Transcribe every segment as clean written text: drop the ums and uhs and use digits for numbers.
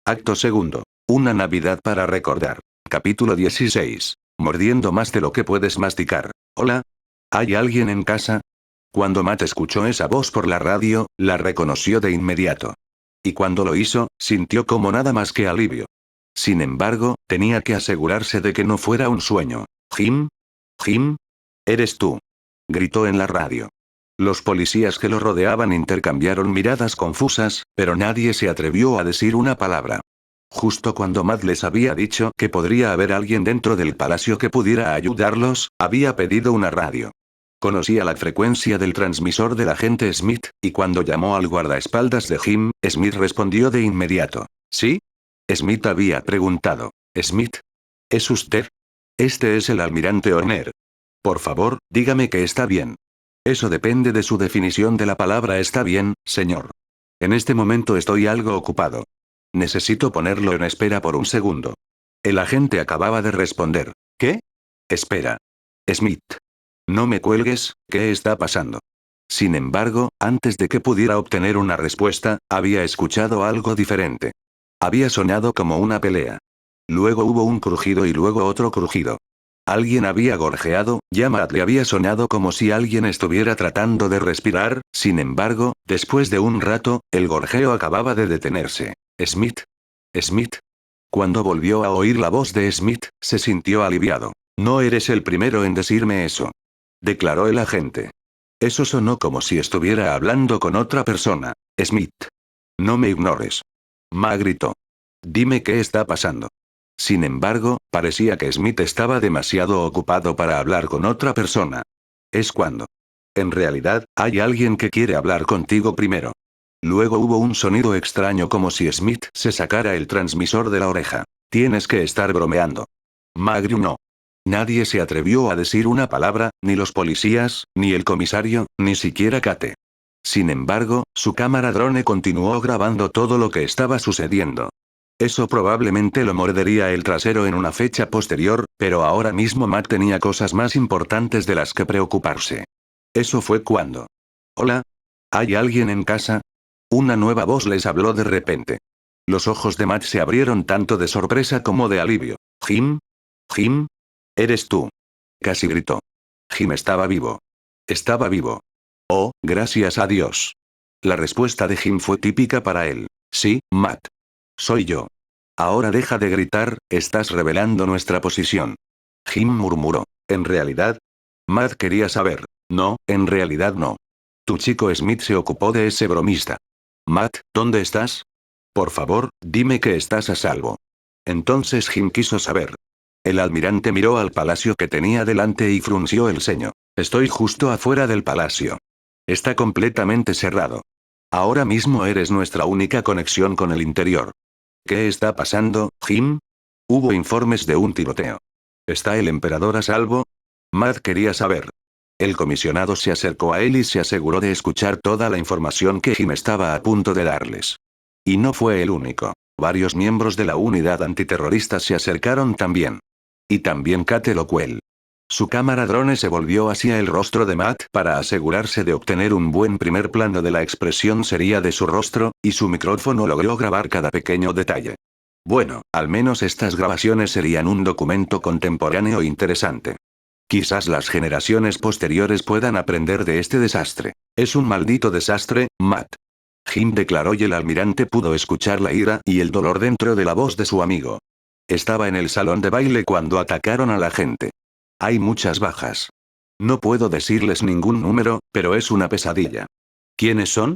Acto segundo. Una Navidad para recordar. Capítulo 16. Mordiendo más de lo que puedes masticar. Hola. ¿Hay alguien en casa? Cuando Matt escuchó esa voz por la radio, la reconoció de inmediato. Y cuando lo hizo, sintió como nada más que alivio. Sin embargo, tenía que asegurarse de que no fuera un sueño. ¿Jim? ¿Jim? ¿Eres tú? Gritó en la radio. Los policías que lo rodeaban intercambiaron miradas confusas, pero nadie se atrevió a decir una palabra. Justo cuando Matt les había dicho que podría haber alguien dentro del palacio que pudiera ayudarlos, había pedido una radio. Conocía la frecuencia del transmisor del agente Smith, y cuando llamó al guardaespaldas de Jim, Smith respondió de inmediato. ¿Sí? Smith había preguntado. ¿Smith? ¿Es usted? Este es el almirante O'Neill. Por favor, dígame que está bien. Eso depende de su definición de la palabra está bien, señor. En este momento estoy algo ocupado. Necesito ponerlo en espera por un segundo. El agente acababa de responder. ¿Qué? Espera. Smith. No me cuelgues, ¿qué está pasando? Sin embargo, antes de que pudiera obtener una respuesta, había escuchado algo diferente. Había sonado como una pelea. Luego hubo un crujido y luego otro crujido. Alguien había gorjeado, ya Matt le había sonado como si alguien estuviera tratando de respirar, sin embargo, después de un rato, el gorjeo acababa de detenerse. ¿Smith? ¿Smith? Cuando volvió a oír la voz de Smith, se sintió aliviado. No eres el primero en decirme eso. Declaró el agente. Eso sonó como si estuviera hablando con otra persona. Smith. No me ignores. Ma gritó. Dime qué está pasando. Sin embargo, parecía que Smith estaba demasiado ocupado para hablar con otra persona. Es cuando. En realidad, hay alguien que quiere hablar contigo primero. Luego hubo un sonido extraño como si Smith se sacara el transmisor de la oreja. Tienes que estar bromeando. Ma gruñó. Nadie se atrevió a decir una palabra, ni los policías, ni el comisario, ni siquiera Kate. Sin embargo, su cámara drone continuó grabando todo lo que estaba sucediendo. Eso probablemente lo mordería el trasero en una fecha posterior, pero ahora mismo Matt tenía cosas más importantes de las que preocuparse. Eso fue cuando. Hola. ¿Hay alguien en casa? Una nueva voz les habló de repente. Los ojos de Matt se abrieron tanto de sorpresa como de alivio. ¿Jim? ¿Jim? ¿Eres tú? Casi gritó. Jim estaba vivo. Estaba vivo. Oh, gracias a Dios. La respuesta de Jim fue típica para él. Sí, Matt. Soy yo. Ahora deja de gritar, estás revelando nuestra posición. Jim murmuró. ¿En realidad? Matt quería saber. No, en realidad no. Tu chico Smith se ocupó de ese bromista. Matt, ¿dónde estás? Por favor, dime que estás a salvo. Entonces Jim quiso saber. El almirante miró al palacio que tenía delante y frunció el ceño. Estoy justo afuera del palacio. Está completamente cerrado. Ahora mismo eres nuestra única conexión con el interior. ¿Qué está pasando, Jim? Hubo informes de un tiroteo. ¿Está el emperador a salvo? Matt quería saber. El comisionado se acercó a él y se aseguró de escuchar toda la información que Jim estaba a punto de darles. Y no fue el único. Varios miembros de la unidad antiterrorista se acercaron también. Y también Kate Lockwell. Su cámara drone se volvió hacia el rostro de Matt para asegurarse de obtener un buen primer plano de la expresión seria de su rostro, y su micrófono logró grabar cada pequeño detalle. Bueno, al menos estas grabaciones serían un documento contemporáneo interesante. Quizás las generaciones posteriores puedan aprender de este desastre. Es un maldito desastre, Matt. Jim declaró y el almirante pudo escuchar la ira y el dolor dentro de la voz de su amigo. Estaba en el salón de baile cuando atacaron a la gente. Hay muchas bajas. No puedo decirles ningún número, pero es una pesadilla. ¿Quiénes son?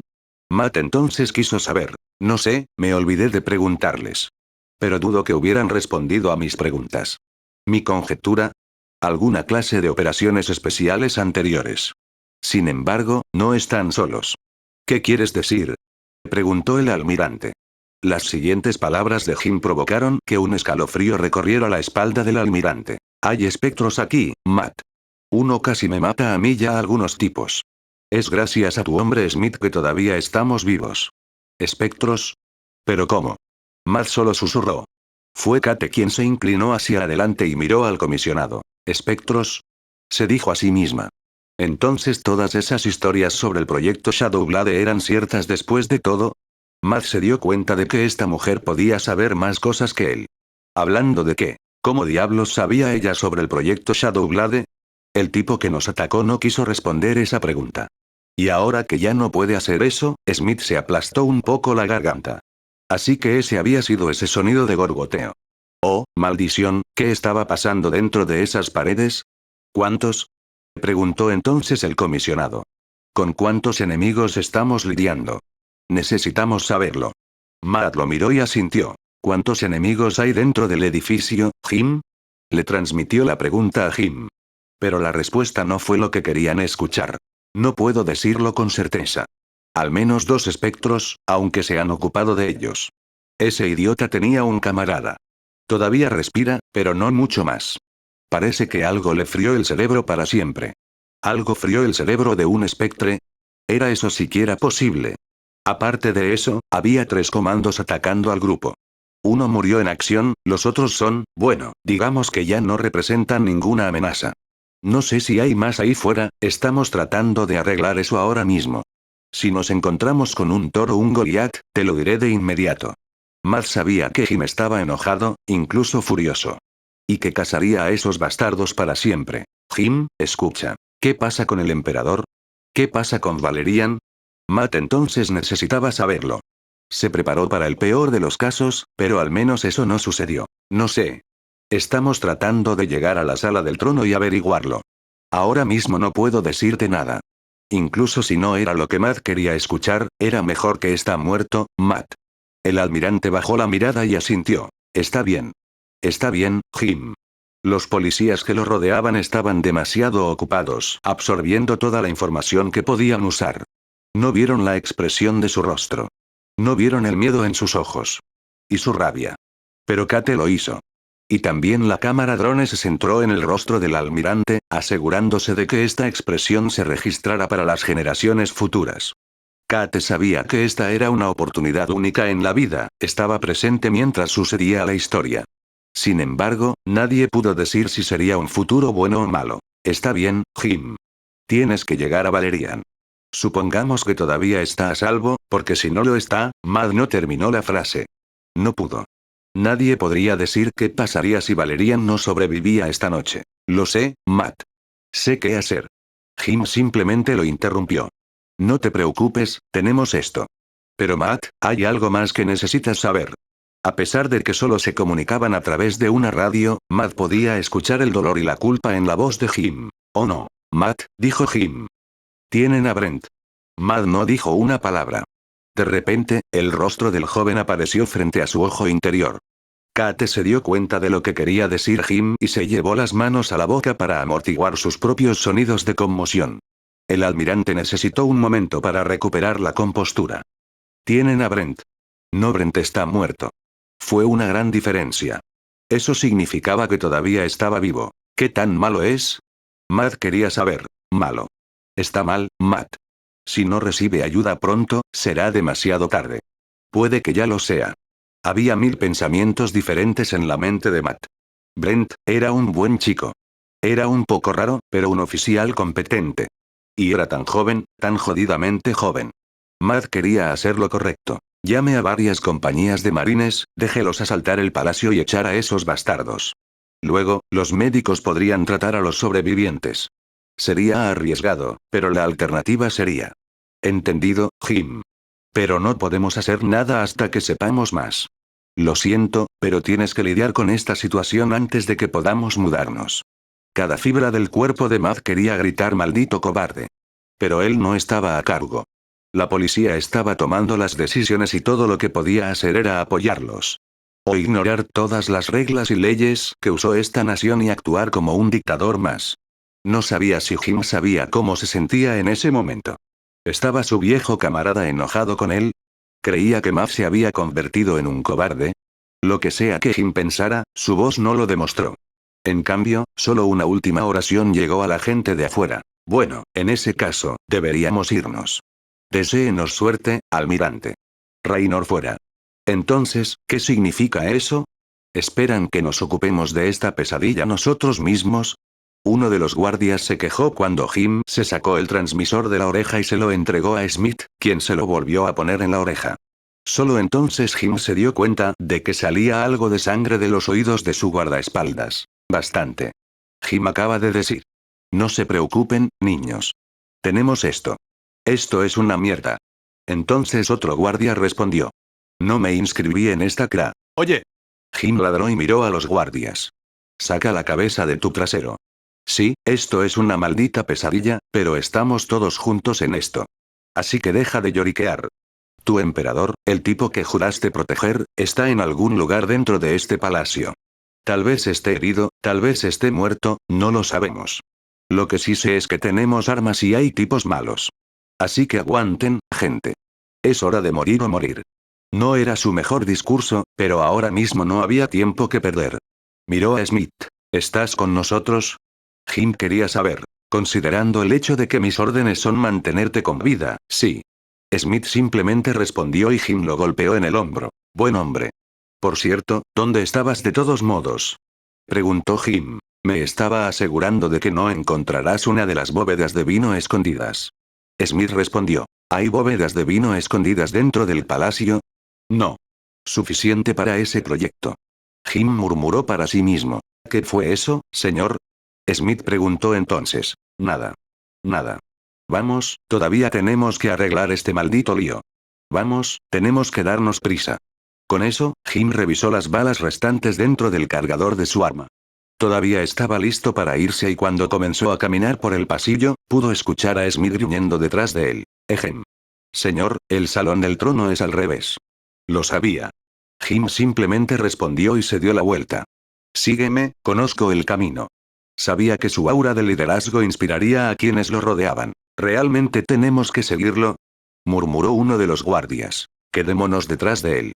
Matt entonces quiso saber. No sé, me olvidé de preguntarles. Pero dudo que hubieran respondido a mis preguntas. Mi conjetura. Alguna clase de operaciones especiales anteriores. Sin embargo, no están solos. ¿Qué quieres decir? Preguntó el almirante. Las siguientes palabras de Jim provocaron que un escalofrío recorriera la espalda del almirante. Hay espectros aquí, Matt. Uno casi me mata a mí y a algunos tipos. Es gracias a tu hombre Smith que todavía estamos vivos. ¿Espectros? ¿Pero cómo? Matt solo susurró. Fue Kate quien se inclinó hacia adelante y miró al comisionado. ¿Espectros? Se dijo a sí misma. Entonces todas esas historias sobre el proyecto Shadowblade eran ciertas después de todo. Matt se dio cuenta de que esta mujer podía saber más cosas que él. ¿Hablando de qué? ¿Cómo diablos sabía ella sobre el proyecto Shadowblade? El tipo que nos atacó no quiso responder esa pregunta. Y ahora que ya no puede hacer eso, Smith se aplastó un poco la garganta. Así que ese había sido ese sonido de gorgoteo. Oh, maldición, ¿qué estaba pasando dentro de esas paredes? ¿Cuántos? Preguntó entonces el comisionado. ¿Con cuántos enemigos estamos lidiando? Necesitamos saberlo. Matt lo miró y asintió. ¿Cuántos enemigos hay dentro del edificio, Jim? Le transmitió la pregunta a Jim. Pero la respuesta no fue lo que querían escuchar. No puedo decirlo con certeza. Al menos 2 espectros, aunque se han ocupado de ellos. Ese idiota tenía un camarada. Todavía respira, pero no mucho más. Parece que algo le frió el cerebro para siempre. ¿Algo frió el cerebro de un espectre? ¿Era eso siquiera posible? Aparte de eso, había 3 comandos atacando al grupo. Uno murió en acción, los otros son, bueno, digamos que ya no representan ninguna amenaza. No sé si hay más ahí fuera, estamos tratando de arreglar eso ahora mismo. Si nos encontramos con un Thor o un Goliath, te lo diré de inmediato. Matt sabía que Jim estaba enojado, incluso furioso. Y que cazaría a esos bastardos para siempre. Jim, escucha. ¿Qué pasa con el emperador? ¿Qué pasa con Valerian? Matt entonces necesitaba saberlo. Se preparó para el peor de los casos, pero al menos eso no sucedió. No sé. Estamos tratando de llegar a la sala del trono y averiguarlo. Ahora mismo no puedo decirte nada. Incluso si no era lo que Matt quería escuchar, era mejor que está muerto, Matt. El almirante bajó la mirada y asintió. Está bien. Está bien, Jim. Los policías que lo rodeaban estaban demasiado ocupados, absorbiendo toda la información que podían usar. No vieron la expresión de su rostro. No vieron el miedo en sus ojos. Y su rabia. Pero Kate lo hizo. Y también la cámara drone se centró en el rostro del almirante, asegurándose de que esta expresión se registrara para las generaciones futuras. Kate sabía que esta era una oportunidad única en la vida, estaba presente mientras sucedía la historia. Sin embargo, nadie pudo decir si sería un futuro bueno o malo. Está bien, Jim. Tienes que llegar a Valerian. Supongamos que todavía está a salvo, porque si no lo está, Matt no terminó la frase. No pudo. Nadie podría decir qué pasaría si Valerian no sobrevivía esta noche. Lo sé, Matt. Sé qué hacer. Jim simplemente lo interrumpió. No te preocupes, tenemos esto. Pero Matt, hay algo más que necesitas saber. A pesar de que solo se comunicaban a través de una radio, Matt podía escuchar el dolor y la culpa en la voz de Jim. Oh no, Matt, dijo Jim. Tienen a Brent. Matt no dijo una palabra. De repente, el rostro del joven apareció frente a su ojo interior. Kate se dio cuenta de lo que quería decir Jim y se llevó las manos a la boca para amortiguar sus propios sonidos de conmoción. El almirante necesitó un momento para recuperar la compostura. Tienen a Brent. No, Brent está muerto. Fue una gran diferencia. Eso significaba que todavía estaba vivo. ¿Qué tan malo es? Matt quería saber. Malo. Está mal, Matt. Si no recibe ayuda pronto, será demasiado tarde. Puede que ya lo sea. Había 1000 pensamientos diferentes en la mente de Matt. Brent, era un buen chico. Era un poco raro, pero un oficial competente. Y era tan joven, tan jodidamente joven. Matt quería hacer lo correcto. Llame a varias compañías de marines, déjelos asaltar el palacio y echar a esos bastardos. Luego, los médicos podrían tratar a los sobrevivientes. Sería arriesgado, pero la alternativa sería. Entendido, Jim. Pero no podemos hacer nada hasta que sepamos más. Lo siento, pero tienes que lidiar con esta situación antes de que podamos mudarnos. Cada fibra del cuerpo de Matt quería gritar maldito cobarde. Pero él no estaba a cargo. La policía estaba tomando las decisiones y todo lo que podía hacer era apoyarlos. O ignorar todas las reglas y leyes que usó esta nación y actuar como un dictador más. No sabía si Jim sabía cómo se sentía en ese momento. ¿Estaba su viejo camarada enojado con él? ¿Creía que Matt se había convertido en un cobarde? Lo que sea que Jim pensara, su voz no lo demostró. En cambio, solo una última oración llegó a la gente de afuera. Bueno, en ese caso, deberíamos irnos. Deséenos suerte, almirante. Raynor fuera. Entonces, ¿qué significa eso? ¿Esperan que nos ocupemos de esta pesadilla nosotros mismos? Uno de los guardias se quejó cuando Jim se sacó el transmisor de la oreja y se lo entregó a Smith, quien se lo volvió a poner en la oreja. Solo entonces Jim se dio cuenta de que salía algo de sangre de los oídos de su guardaespaldas. Bastante. Jim acaba de decir. No se preocupen, niños. Tenemos esto. Esto es una mierda. Entonces otro guardia respondió. No me inscribí en esta CRA. Oye. Jim ladró y miró a los guardias. Saca la cabeza de tu trasero. Sí, esto es una maldita pesadilla, pero estamos todos juntos en esto. Así que deja de lloriquear. Tu emperador, el tipo que juraste proteger, está en algún lugar dentro de este palacio. Tal vez esté herido, tal vez esté muerto, no lo sabemos. Lo que sí sé es que tenemos armas y hay tipos malos. Así que aguanten, gente. Es hora de morir o morir. No era su mejor discurso, pero ahora mismo no había tiempo que perder. Miró a Smith. ¿Estás con nosotros? Jim quería saber. Considerando el hecho de que mis órdenes son mantenerte con vida, sí. Smith simplemente respondió y Jim lo golpeó en el hombro. Buen hombre. Por cierto, ¿dónde estabas de todos modos? Preguntó Jim. Me estaba asegurando de que no encontrarás una de las bóvedas de vino escondidas. Smith respondió. ¿Hay bóvedas de vino escondidas dentro del palacio? No. Suficiente para ese proyecto. Jim murmuró para sí mismo. ¿Qué fue eso, señor? Smith preguntó entonces. Nada. Nada. Vamos, todavía tenemos que arreglar este maldito lío. Vamos, tenemos que darnos prisa. Con eso, Jim revisó las balas restantes dentro del cargador de su arma. Todavía estaba listo para irse y cuando comenzó a caminar por el pasillo, pudo escuchar a Smith gruñendo detrás de él. Ejem. Señor, el salón del trono es al revés. Lo sabía. Jim simplemente respondió y se dio la vuelta. Sígueme, conozco el camino. Sabía que su aura de liderazgo inspiraría a quienes lo rodeaban. ¿Realmente tenemos que seguirlo? Murmuró uno de los guardias. Quedémonos detrás de él.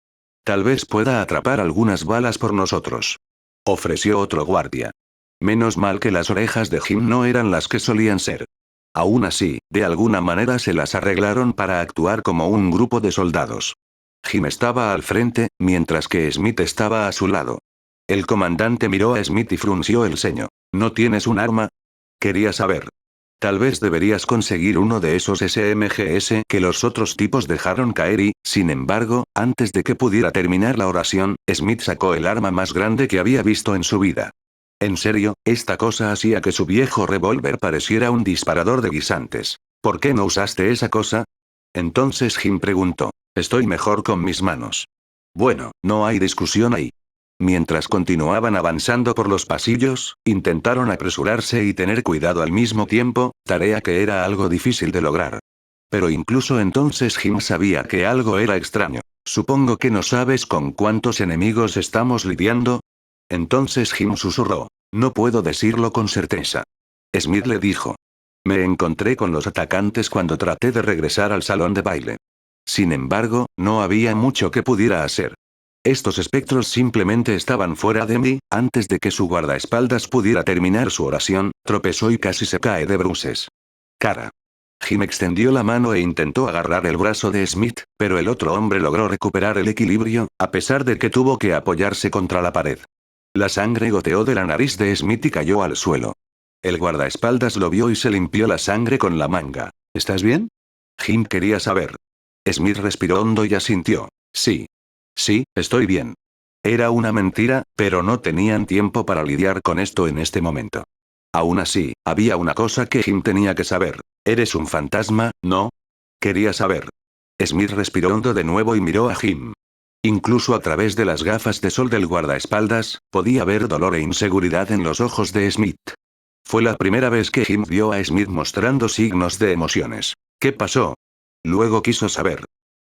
Tal vez pueda atrapar algunas balas por nosotros. Ofreció otro guardia. Menos mal que las orejas de Jim no eran las que solían ser. Aún así, de alguna manera se las arreglaron para actuar como un grupo de soldados. Jim estaba al frente, mientras que Smith estaba a su lado. El comandante miró a Smith y frunció el ceño. ¿No tienes un arma? Quería saber. Tal vez deberías conseguir uno de esos SMGs que los otros tipos dejaron caer y, sin embargo, antes de que pudiera terminar la oración, Smith sacó el arma más grande que había visto en su vida. En serio, esta cosa hacía que su viejo revólver pareciera un disparador de guisantes. ¿Por qué no usaste esa cosa? Entonces Jim preguntó. Estoy mejor con mis manos. Bueno, no hay discusión ahí. Mientras continuaban avanzando por los pasillos, intentaron apresurarse y tener cuidado al mismo tiempo, tarea que era algo difícil de lograr. Pero incluso entonces Jim sabía que algo era extraño. Supongo que no sabes con cuántos enemigos estamos lidiando. Entonces Jim susurró. No puedo decirlo con certeza. Smith le dijo. Me encontré con los atacantes cuando traté de regresar al salón de baile. Sin embargo, no había mucho que pudiera hacer. Estos espectros simplemente estaban fuera de mí. Antes de que su guardaespaldas pudiera terminar su oración, tropezó y casi se cae de bruces. Cara. Jim extendió la mano e intentó agarrar el brazo de Smith, pero el otro hombre logró recuperar el equilibrio, a pesar de que tuvo que apoyarse contra la pared. La sangre goteó de la nariz de Smith y cayó al suelo. El guardaespaldas lo vio y se limpió la sangre con la manga. ¿Estás bien? Jim quería saber. Smith respiró hondo y asintió. Sí. Sí, estoy bien. Era una mentira, pero no tenían tiempo para lidiar con esto en este momento. Aún así, había una cosa que Jim tenía que saber. ¿Eres un fantasma, no? Quería saber. Smith respiró hondo de nuevo y miró a Jim. Incluso a través de las gafas de sol del guardaespaldas, podía ver dolor e inseguridad en los ojos de Smith. Fue la primera vez que Jim vio a Smith mostrando signos de emociones. ¿Qué pasó? Luego quiso saber.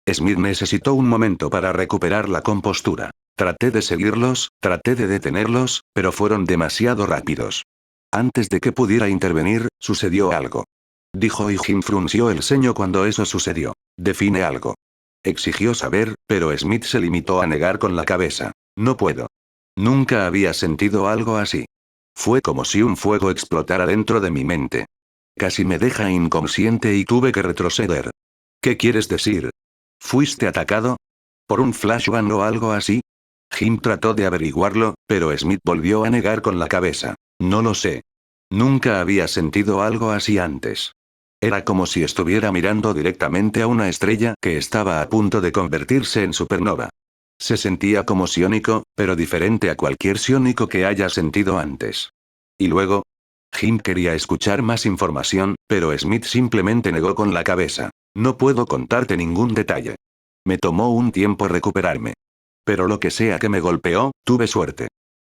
Smith necesitó un momento para recuperar la compostura. Traté de seguirlos, traté de detenerlos, pero fueron demasiado rápidos. Antes de que pudiera intervenir, sucedió algo. Dijo y Jim frunció el ceño cuando eso sucedió. Define algo. Exigió saber, pero Smith se limitó a negar con la cabeza. No puedo. Nunca había sentido algo así. Fue como si un fuego explotara dentro de mi mente. Casi me deja inconsciente y tuve que retroceder. ¿Qué quieres decir? ¿Fuiste atacado? ¿Por un flashbang o algo así? Jim trató de averiguarlo, pero Smith volvió a negar con la cabeza. No lo sé. Nunca había sentido algo así antes. Era como si estuviera mirando directamente a una estrella que estaba a punto de convertirse en supernova. Se sentía como psiónico, pero diferente a cualquier psiónico que haya sentido antes. Y luego, Jim quería escuchar más información, pero Smith simplemente negó con la cabeza. No puedo contarte ningún detalle. Me tomó un tiempo recuperarme. Pero lo que sea que me golpeó, tuve suerte.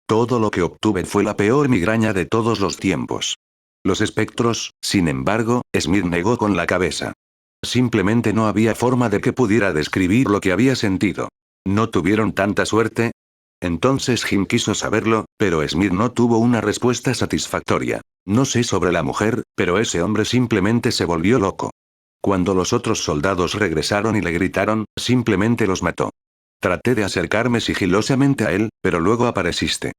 Todo lo que obtuve fue la peor migraña de todos los tiempos. Los espectros, sin embargo, Smith negó con la cabeza. Simplemente no había forma de que pudiera describir lo que había sentido. ¿No tuvieron tanta suerte? Entonces Jim quiso saberlo, pero Smith no tuvo una respuesta satisfactoria. No sé sobre la mujer, pero ese hombre simplemente se volvió loco. Cuando los otros soldados regresaron y le gritaron, simplemente los mató. Traté de acercarme sigilosamente a él, pero luego apareciste.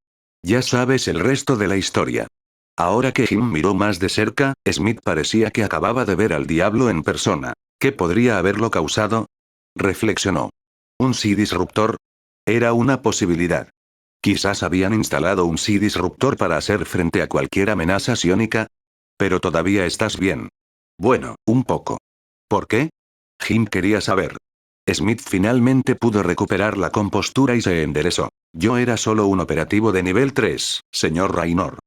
Ya sabes el resto de la historia. Ahora que Jim miró más de cerca, Smith parecía que acababa de ver al diablo en persona. ¿Qué podría haberlo causado? Reflexionó. ¿Un Psi disruptor? Era una posibilidad. Quizás habían instalado un Psi disruptor para hacer frente a cualquier amenaza psiónica. Pero todavía estás bien. Bueno, un poco. ¿Por qué? Jim quería saber. Smith finalmente pudo recuperar la compostura y se enderezó. Yo era solo un operativo de nivel 3, señor Raynor.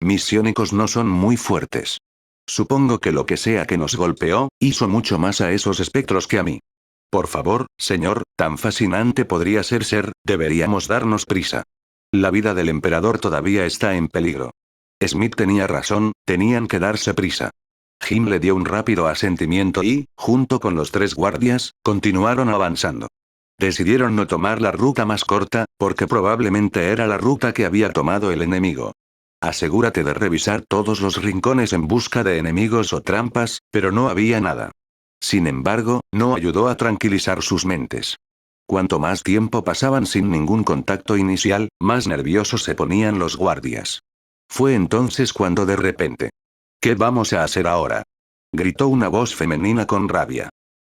Mis psiónicos no son muy fuertes. Supongo que lo que sea que nos golpeó, hizo mucho más a esos espectros que a mí. Por favor, señor, tan fascinante podría ser, deberíamos darnos prisa. La vida del emperador todavía está en peligro. Smith tenía razón, tenían que darse prisa. Jim le dio un rápido asentimiento y, junto con los 3 guardias, continuaron avanzando. Decidieron no tomar la ruta más corta, porque probablemente era la ruta que había tomado el enemigo. Asegúrate de revisar todos los rincones en busca de enemigos o trampas, pero no había nada. Sin embargo, no ayudó a tranquilizar sus mentes. Cuanto más tiempo pasaban sin ningún contacto inicial, más nerviosos se ponían los guardias. Fue entonces cuando de repente. ¿Qué vamos a hacer ahora? Gritó una voz femenina con rabia.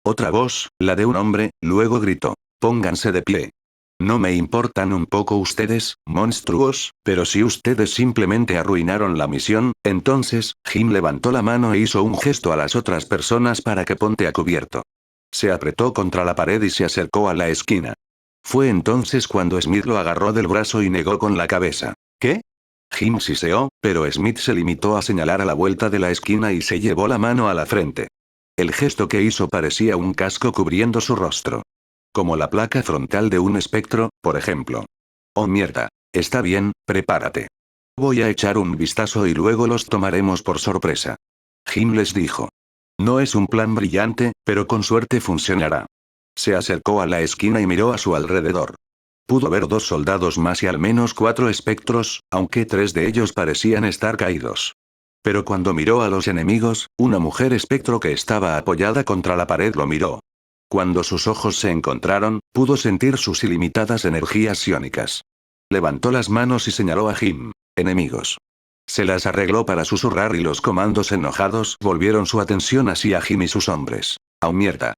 Otra voz, la de un hombre, luego gritó. Pónganse de pie. No me importan un poco ustedes, monstruos, pero si ustedes simplemente arruinaron la misión, entonces, Jim levantó la mano e hizo un gesto a las otras personas para que ponte a cubierto. Se apretó contra la pared y se acercó a la esquina. Fue entonces cuando Smith lo agarró del brazo y negó con la cabeza. ¿Qué? Jim siseó, pero Smith se limitó a señalar a la vuelta de la esquina y se llevó la mano a la frente. El gesto que hizo parecía un casco cubriendo su rostro. Como la placa frontal de un espectro, por ejemplo. Oh mierda. Está bien, prepárate. Voy a echar un vistazo y luego los tomaremos por sorpresa. Jim les dijo. No es un plan brillante, pero con suerte funcionará. Se acercó a la esquina y miró a su alrededor. Pudo ver 2 soldados más y al menos 4 espectros, aunque 3 de ellos parecían estar caídos. Pero cuando miró a los enemigos, una mujer espectro que estaba apoyada contra la pared lo miró. Cuando sus ojos se encontraron, pudo sentir sus ilimitadas energías psiónicas. Levantó las manos y señaló a Jim. Enemigos. Se las arregló para susurrar y los comandos enojados volvieron su atención hacia Jim y sus hombres. ¡Oh mierda!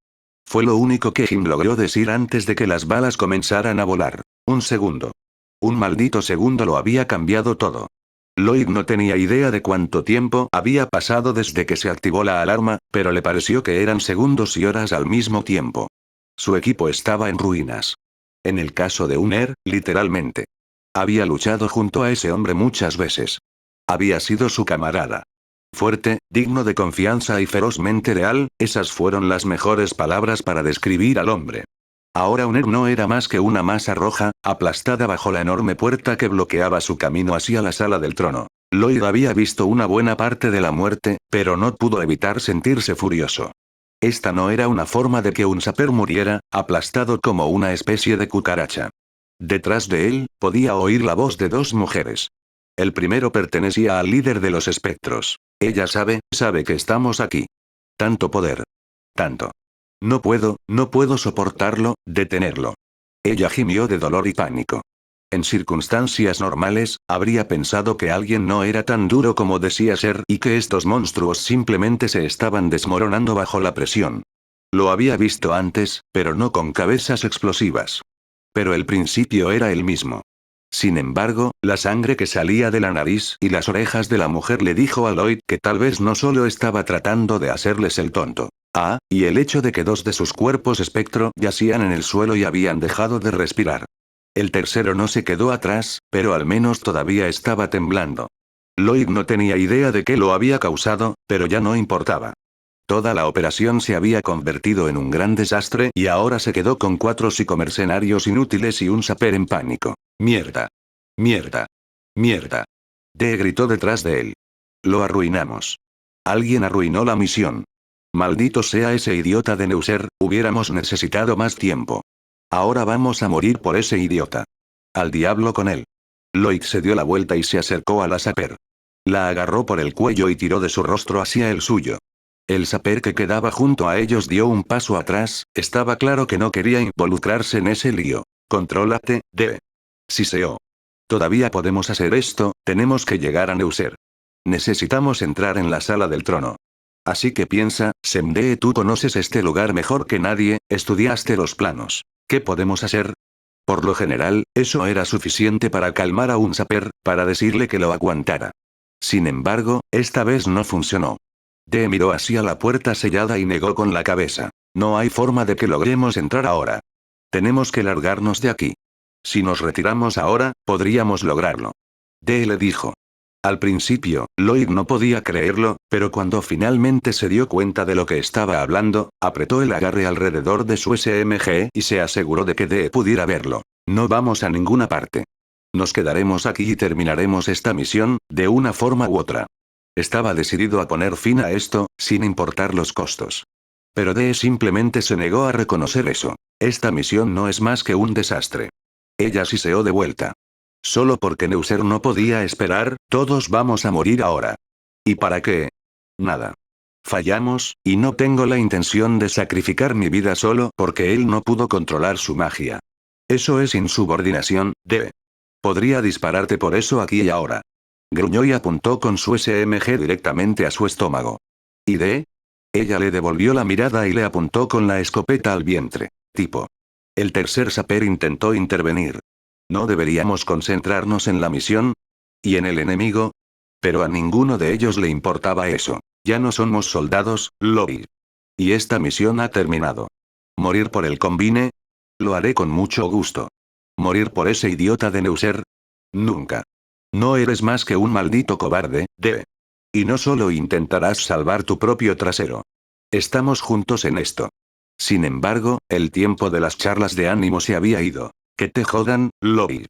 Fue lo único que Jim logró decir antes de que las balas comenzaran a volar. Un segundo. Un maldito segundo lo había cambiado todo. Lloyd no tenía idea de cuánto tiempo había pasado desde que se activó la alarma, pero le pareció que eran segundos y horas al mismo tiempo. Su equipo estaba en ruinas. En el caso de Unner, literalmente. Había luchado junto a ese hombre muchas veces. Había sido su camarada. Fuerte, digno de confianza y ferozmente leal, esas fueron las mejores palabras para describir al hombre. Ahora Unner no era más que una masa roja, aplastada bajo la enorme puerta que bloqueaba su camino hacia la sala del trono. Lloyd había visto una buena parte de la muerte, pero no pudo evitar sentirse furioso. Esta no era una forma de que un saper muriera, aplastado como una especie de cucaracha. Detrás de él, podía oír la voz de 2 mujeres. El primero pertenecía al líder de los espectros. Ella sabe que estamos aquí. Tanto poder. Tanto. No puedo soportarlo, detenerlo. Ella gimió de dolor y pánico. En circunstancias normales, habría pensado que alguien no era tan duro como decía ser y que estos monstruos simplemente se estaban desmoronando bajo la presión. Lo había visto antes, pero no con cabezas explosivas. Pero el principio era el mismo. Sin embargo, la sangre que salía de la nariz y las orejas de la mujer le dijo a Lloyd que tal vez no solo estaba tratando de hacerles el tonto. Y el hecho de que dos de sus cuerpos espectro yacían en el suelo y habían dejado de respirar. El tercero no se quedó atrás, pero al menos todavía estaba temblando. Lloyd no tenía idea de qué lo había causado, pero ya no importaba. Toda la operación se había convertido en un gran desastre y ahora se quedó con 4 psicomercenarios inútiles y un saper en pánico. ¡Mierda! ¡Mierda! ¡Mierda! Dee gritó detrás de él. Lo arruinamos. Alguien arruinó la misión. Maldito sea ese idiota de Neuser, hubiéramos necesitado más tiempo. Ahora vamos a morir por ese idiota. Al diablo con él. Lloyd se dio la vuelta y se acercó a la saper. La agarró por el cuello y tiró de su rostro hacia el suyo. El saper que quedaba junto a ellos dio un paso atrás, estaba claro que no quería involucrarse en ese lío. Contrólate, Dee. Siseó. Todavía podemos hacer esto, tenemos que llegar a Neuser. Necesitamos entrar en la sala del trono. Así que piensa, Semdee, tú conoces este lugar mejor que nadie, estudiaste los planos. ¿Qué podemos hacer? Por lo general, eso era suficiente para calmar a un saper, para decirle que lo aguantara. Sin embargo, esta vez no funcionó. Dee miró hacia la puerta sellada y negó con la cabeza. No hay forma de que logremos entrar ahora. Tenemos que largarnos de aquí. Si nos retiramos ahora, podríamos lograrlo. Dee le dijo. Al principio, Lloyd no podía creerlo, pero cuando finalmente se dio cuenta de lo que estaba hablando, apretó el agarre alrededor de su SMG y se aseguró de que Dee pudiera verlo. No vamos a ninguna parte. Nos quedaremos aquí y terminaremos esta misión, de una forma u otra. Estaba decidido a poner fin a esto, sin importar los costos. Pero Dee simplemente se negó a reconocer eso. Esta misión no es más que un desastre. Ella siseó de vuelta. Solo porque Neuser no podía esperar, todos vamos a morir ahora. ¿Y para qué? Nada. Fallamos, y no tengo la intención de sacrificar mi vida solo porque él no pudo controlar su magia. Eso es insubordinación, Dee. Podría dispararte por eso aquí y ahora. Gruñó y apuntó con su SMG directamente a su estómago. ¿Y Dee? Ella le devolvió la mirada y le apuntó con la escopeta al vientre. Tipo. El tercer saper intentó intervenir. ¿No deberíamos concentrarnos en la misión? ¿Y en el enemigo? Pero a ninguno de ellos le importaba eso. Ya no somos soldados, Lloyd. Y esta misión ha terminado. ¿Morir por el combine? Lo haré con mucho gusto. ¿Morir por ese idiota de Neuser? Nunca. No eres más que un maldito cobarde, Dee. Y no solo intentarás salvar tu propio trasero. Estamos juntos en esto. Sin embargo, el tiempo de las charlas de ánimo se había ido. Que te jodan, Lloyd.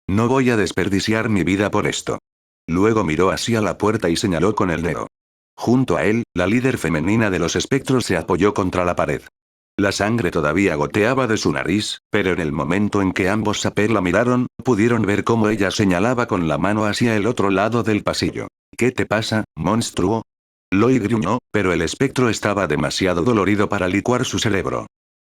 No voy a desperdiciar mi vida por esto. Luego miró hacia la puerta y señaló con el dedo. Junto a él, la líder femenina de los espectros se apoyó contra la pared. La sangre todavía goteaba de su nariz, pero en el momento en que ambos saper la miraron, pudieron ver cómo ella señalaba con la mano hacia el otro lado del pasillo. ¿Qué te pasa, monstruo? Lloyd gruñó, pero el espectro estaba demasiado dolorido para licuar su cerebro.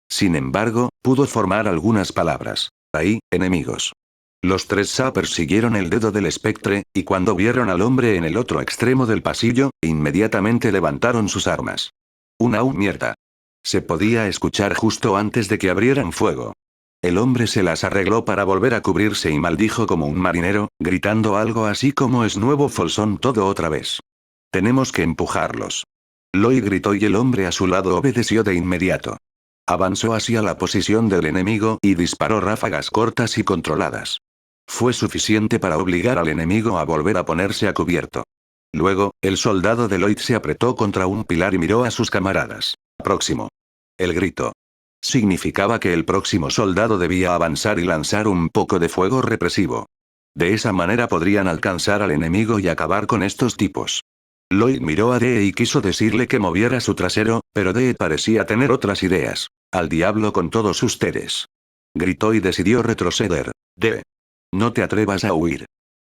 Sin embargo, pudo formar algunas palabras. Ahí, enemigos. Los 3 sappers siguieron el dedo del espectre, y cuando vieron al hombre en el otro extremo del pasillo, inmediatamente levantaron sus armas. Mierda. Se podía escuchar justo antes de que abrieran fuego. El hombre se las arregló para volver a cubrirse y maldijo como un marinero, gritando algo así como es nuevo Folsom todo otra vez. Tenemos que empujarlos. Lloyd gritó y el hombre a su lado obedeció de inmediato. Avanzó hacia la posición del enemigo y disparó ráfagas cortas y controladas. Fue suficiente para obligar al enemigo a volver a ponerse a cubierto. Luego, el soldado de Lloyd se apretó contra un pilar y miró a sus camaradas. Próximo. El grito. Significaba que el próximo soldado debía avanzar y lanzar un poco de fuego represivo. De esa manera podrían alcanzar al enemigo y acabar con estos tipos. Lloyd miró a Dee y quiso decirle que moviera su trasero, pero Dee parecía tener otras ideas. Al diablo con todos ustedes. Gritó y decidió retroceder. Dee. No te atrevas a huir.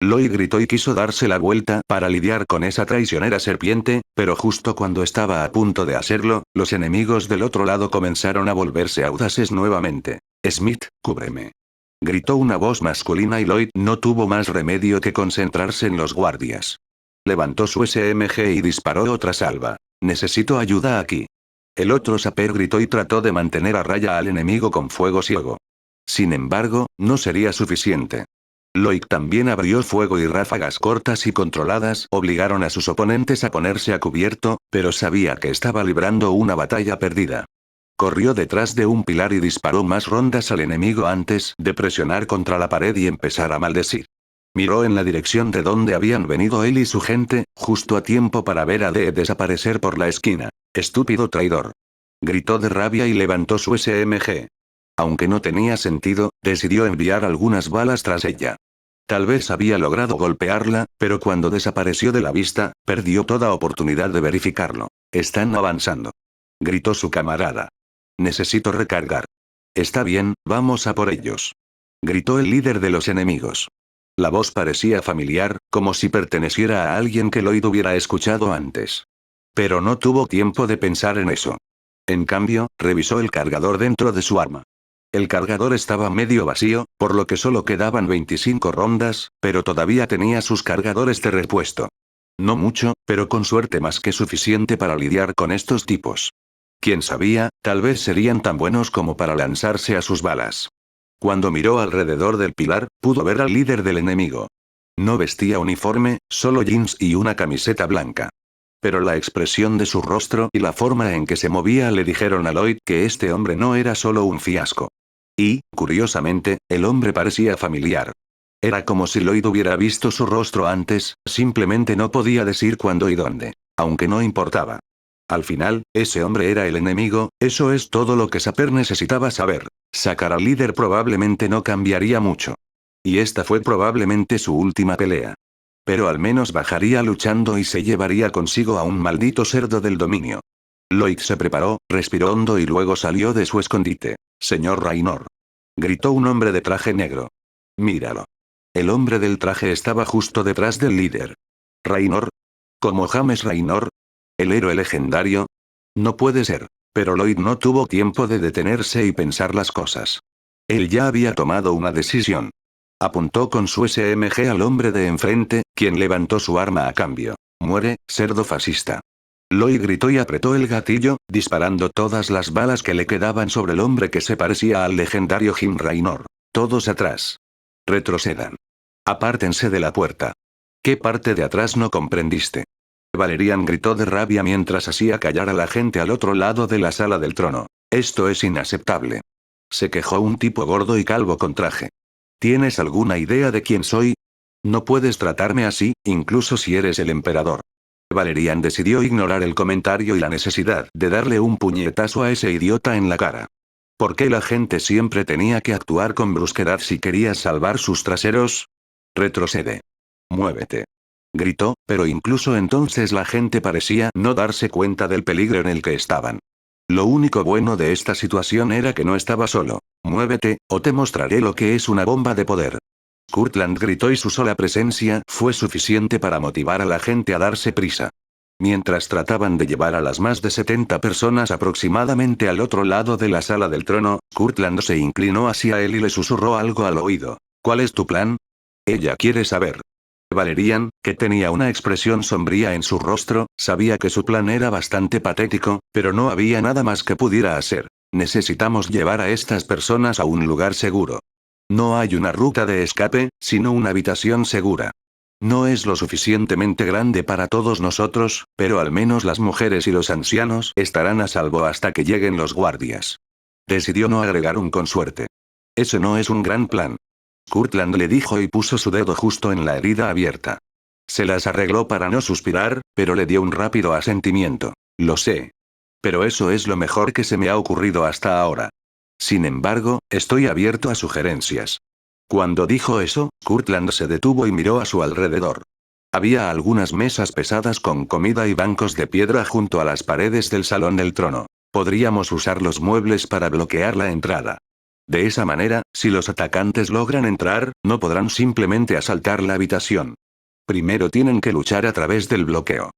Lloyd gritó y quiso darse la vuelta para lidiar con esa traicionera serpiente, pero justo cuando estaba a punto de hacerlo, los enemigos del otro lado comenzaron a volverse audaces nuevamente. Smith, cúbreme. Gritó una voz masculina y Lloyd no tuvo más remedio que concentrarse en los guardias. Levantó su SMG y disparó otra salva. Necesito ayuda aquí. El otro saper gritó y trató de mantener a raya al enemigo con fuego ciego. Sin embargo, no sería suficiente. Loic también abrió fuego y ráfagas cortas y controladas obligaron a sus oponentes a ponerse a cubierto, pero sabía que estaba librando una batalla perdida. Corrió detrás de un pilar y disparó más rondas al enemigo antes de presionar contra la pared y empezar a maldecir. Miró en la dirección de donde habían venido él y su gente, justo a tiempo para ver a Dee desaparecer por la esquina. «¡Estúpido traidor!», gritó de rabia y levantó su SMG. Aunque no tenía sentido, decidió enviar algunas balas tras ella. Tal vez había logrado golpearla, pero cuando desapareció de la vista, perdió toda oportunidad de verificarlo. «Están avanzando», gritó su camarada. «Necesito recargar». «Está bien, vamos a por ellos», gritó el líder de los enemigos. La voz parecía familiar, como si perteneciera a alguien que Lloyd hubiera escuchado antes. Pero no tuvo tiempo de pensar en eso. En cambio, revisó el cargador dentro de su arma. El cargador estaba medio vacío, por lo que solo quedaban 25 rondas, pero todavía tenía sus cargadores de repuesto. No mucho, pero con suerte más que suficiente para lidiar con estos tipos. Quién sabía, tal vez serían tan buenos como para lanzarse a sus balas. Cuando miró alrededor del pilar, pudo ver al líder del enemigo. No vestía uniforme, solo jeans y una camiseta blanca. Pero la expresión de su rostro y la forma en que se movía le dijeron a Lloyd que este hombre no era solo un fiasco. Y, curiosamente, el hombre parecía familiar. Era como si Lloyd hubiera visto su rostro antes, simplemente no podía decir cuándo y dónde. Aunque no importaba. Al final, ese hombre era el enemigo, eso es todo lo que Sapper necesitaba saber. Sacar al líder probablemente no cambiaría mucho. Y esta fue probablemente su última pelea. Pero al menos bajaría luchando y se llevaría consigo a un maldito cerdo del dominio. Lloyd se preparó, respiró hondo y luego salió de su escondite. «Señor Raynor», gritó un hombre de traje negro. «Míralo». El hombre del traje estaba justo detrás del líder. «¿Raynor? ¿Como James Raynor? ¿El héroe legendario? No puede ser». Pero Lloyd no tuvo tiempo de detenerse y pensar las cosas. Él ya había tomado una decisión. Apuntó con su SMG al hombre de enfrente, quien levantó su arma a cambio. «Muere, cerdo fascista». Lloyd gritó y apretó el gatillo, disparando todas las balas que le quedaban sobre el hombre que se parecía al legendario Jim Raynor. «Todos atrás. Retrocedan. Apártense de la puerta». «¿Qué parte de atrás no comprendiste?». Valerian gritó de rabia mientras hacía callar a la gente al otro lado de la sala del trono. «Esto es inaceptable», se quejó un tipo gordo y calvo con traje. «¿Tienes alguna idea de quién soy? No puedes tratarme así, incluso si eres el emperador». Valerian decidió ignorar el comentario y la necesidad de darle un puñetazo a ese idiota en la cara. ¿Por qué la gente siempre tenía que actuar con brusquedad si quería salvar sus traseros? «Retrocede. Muévete», gritó, pero incluso entonces la gente parecía no darse cuenta del peligro en el que estaban. Lo único bueno de esta situación era que no estaba solo. «Muévete, o te mostraré lo que es una bomba de poder». Courtland gritó y su sola presencia fue suficiente para motivar a la gente a darse prisa. Mientras trataban de llevar a las más de 70 personas aproximadamente al otro lado de la sala del trono, Courtland se inclinó hacia él y le susurró algo al oído. «¿Cuál es tu plan?». «Ella quiere saber». Valerian, que tenía una expresión sombría en su rostro, sabía que su plan era bastante patético, pero no había nada más que pudiera hacer. «Necesitamos llevar a estas personas a un lugar seguro. No hay una ruta de escape, sino una habitación segura. No es lo suficientemente grande para todos nosotros, pero al menos las mujeres y los ancianos estarán a salvo hasta que lleguen los guardias». Decidió no agregar un «con suerte». «Ese no es un gran plan». Courtland le dijo y puso su dedo justo en la herida abierta. Se las arregló para no suspirar, pero le dio un rápido asentimiento. «Lo sé. Pero eso es lo mejor que se me ha ocurrido hasta ahora. Sin embargo, estoy abierto a sugerencias». Cuando dijo eso, Courtland se detuvo y miró a su alrededor. Había algunas mesas pesadas con comida y bancos de piedra junto a las paredes del salón del trono. Podríamos usar los muebles para bloquear la entrada. De esa manera, si los atacantes logran entrar, no podrán simplemente asaltar la habitación. Primero tienen que luchar a través del bloqueo.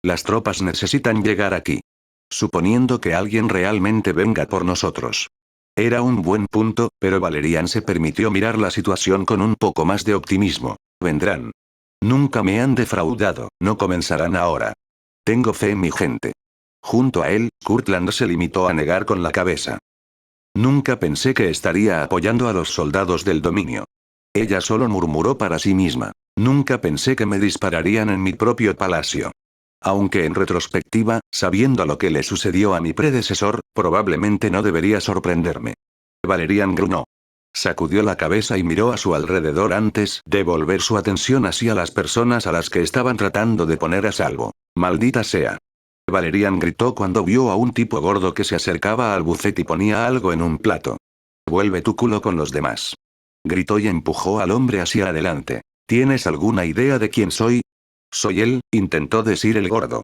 Las tropas necesitan llegar aquí. Suponiendo que alguien realmente venga por nosotros. Era un buen punto, pero Valerian se permitió mirar la situación con un poco más de optimismo. «Vendrán. Nunca me han defraudado, no comenzarán ahora. Tengo fe en mi gente». Junto a él, Courtland se limitó a negar con la cabeza. «Nunca pensé que estaría apoyando a los soldados del dominio. Ella solo murmuró para sí misma. Nunca pensé que me dispararían en mi propio palacio. Aunque en retrospectiva, sabiendo lo que le sucedió a mi predecesor, probablemente no debería sorprenderme. Valerian gruñó. Sacudió la cabeza y miró a su alrededor antes de volver su atención hacia las personas a las que estaban tratando de poner a salvo. Maldita sea. Valerian gritó cuando vio a un tipo gordo que se acercaba al buffet y ponía algo en un plato. Vuelve tu culo con los demás. Gritó y empujó al hombre hacia adelante. ¿Tienes alguna idea de quién soy? Soy él, intentó decir el gordo.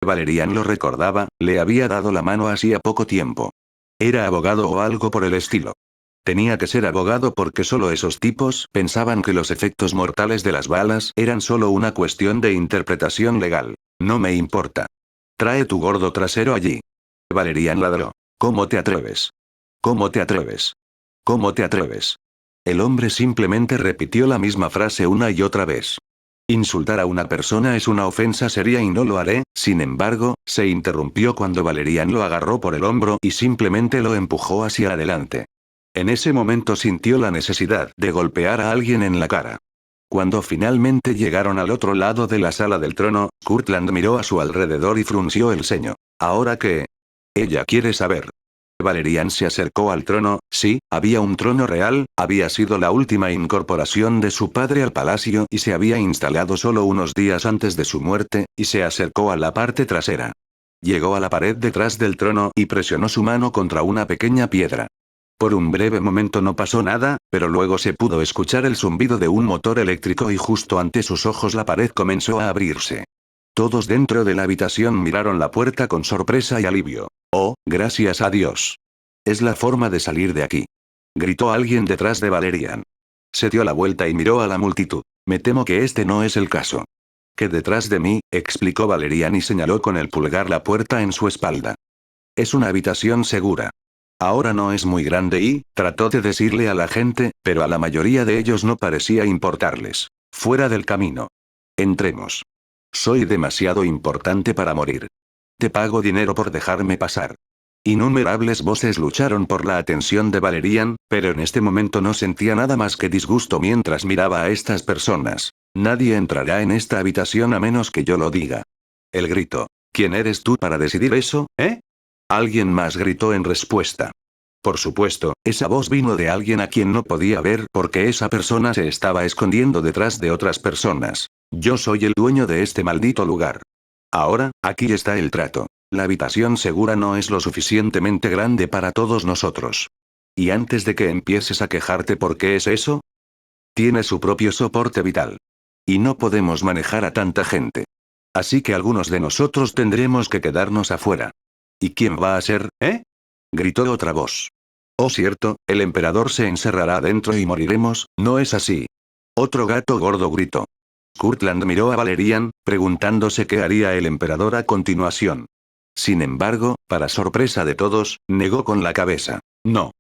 Valerian lo recordaba, le había dado la mano hacía poco tiempo. Era abogado o algo por el estilo. Tenía que ser abogado porque solo esos tipos pensaban que los efectos mortales de las balas eran solo una cuestión de interpretación legal. No me importa. Trae tu gordo trasero allí. Valerian ladró. ¿Cómo te atreves? ¿Cómo te atreves? ¿Cómo te atreves? El hombre simplemente repitió la misma frase una y otra vez. Insultar a una persona es una ofensa seria y no lo haré, sin embargo, se interrumpió cuando Valerian lo agarró por el hombro y simplemente lo empujó hacia adelante. En ese momento sintió la necesidad de golpear a alguien en la cara. Cuando finalmente llegaron al otro lado de la sala del trono, Courtland miró a su alrededor y frunció el ceño. ¿Ahora qué? Ella quiere saber. Valerian se acercó al trono. Sí, había un trono real, había sido la última incorporación de su padre al palacio y se había instalado solo unos días antes de su muerte, y se acercó a la parte trasera. Llegó a la pared detrás del trono y presionó su mano contra una pequeña piedra. Por un breve momento no pasó nada, pero luego se pudo escuchar el zumbido de un motor eléctrico y justo ante sus ojos la pared comenzó a abrirse. Todos dentro de la habitación miraron la puerta con sorpresa y alivio. Oh, gracias a Dios. Es la forma de salir de aquí. Gritó alguien detrás de Valerian. Se dio la vuelta y miró a la multitud. Me temo que este no es el caso. Que detrás de mí, explicó Valerian y señaló con el pulgar la puerta en su espalda. Es una habitación segura. Ahora no es muy grande y, trató de decirle a la gente, pero a la mayoría de ellos no parecía importarles. Fuera del camino. Entremos. Soy demasiado importante para morir. Te pago dinero por dejarme pasar. Innumerables voces lucharon por la atención de Valerian, pero en este momento no sentía nada más que disgusto mientras miraba a estas personas. Nadie entrará en esta habitación a menos que yo lo diga. El grito. ¿Quién eres tú para decidir eso, eh? Alguien más gritó en respuesta. Por supuesto, esa voz vino de alguien a quien no podía ver porque esa persona se estaba escondiendo detrás de otras personas. Yo soy el dueño de este maldito lugar. Ahora, aquí está el trato. La habitación segura no es lo suficientemente grande para todos nosotros. Y antes de que empieces a quejarte por qué es eso, tiene su propio soporte vital. Y no podemos manejar a tanta gente. Así que algunos de nosotros tendremos que quedarnos afuera. ¿Y quién va a ser, eh? Gritó otra voz. Oh cierto, el emperador se encerrará adentro y moriremos, ¿no es así? Otro gato gordo gritó. Courtland miró a Valerian, preguntándose qué haría el emperador a continuación. Sin embargo, para sorpresa de todos, negó con la cabeza. No.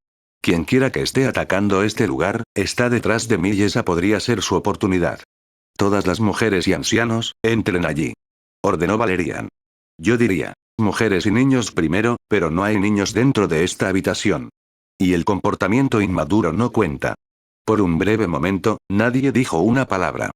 Quienquiera que esté atacando este lugar, está detrás de mí y esa podría ser su oportunidad. Todas las mujeres y ancianos, entren allí. Ordenó Valerian. Yo diría, mujeres y niños primero, pero no hay niños dentro de esta habitación. Y el comportamiento inmaduro no cuenta. Por un breve momento, nadie dijo una palabra.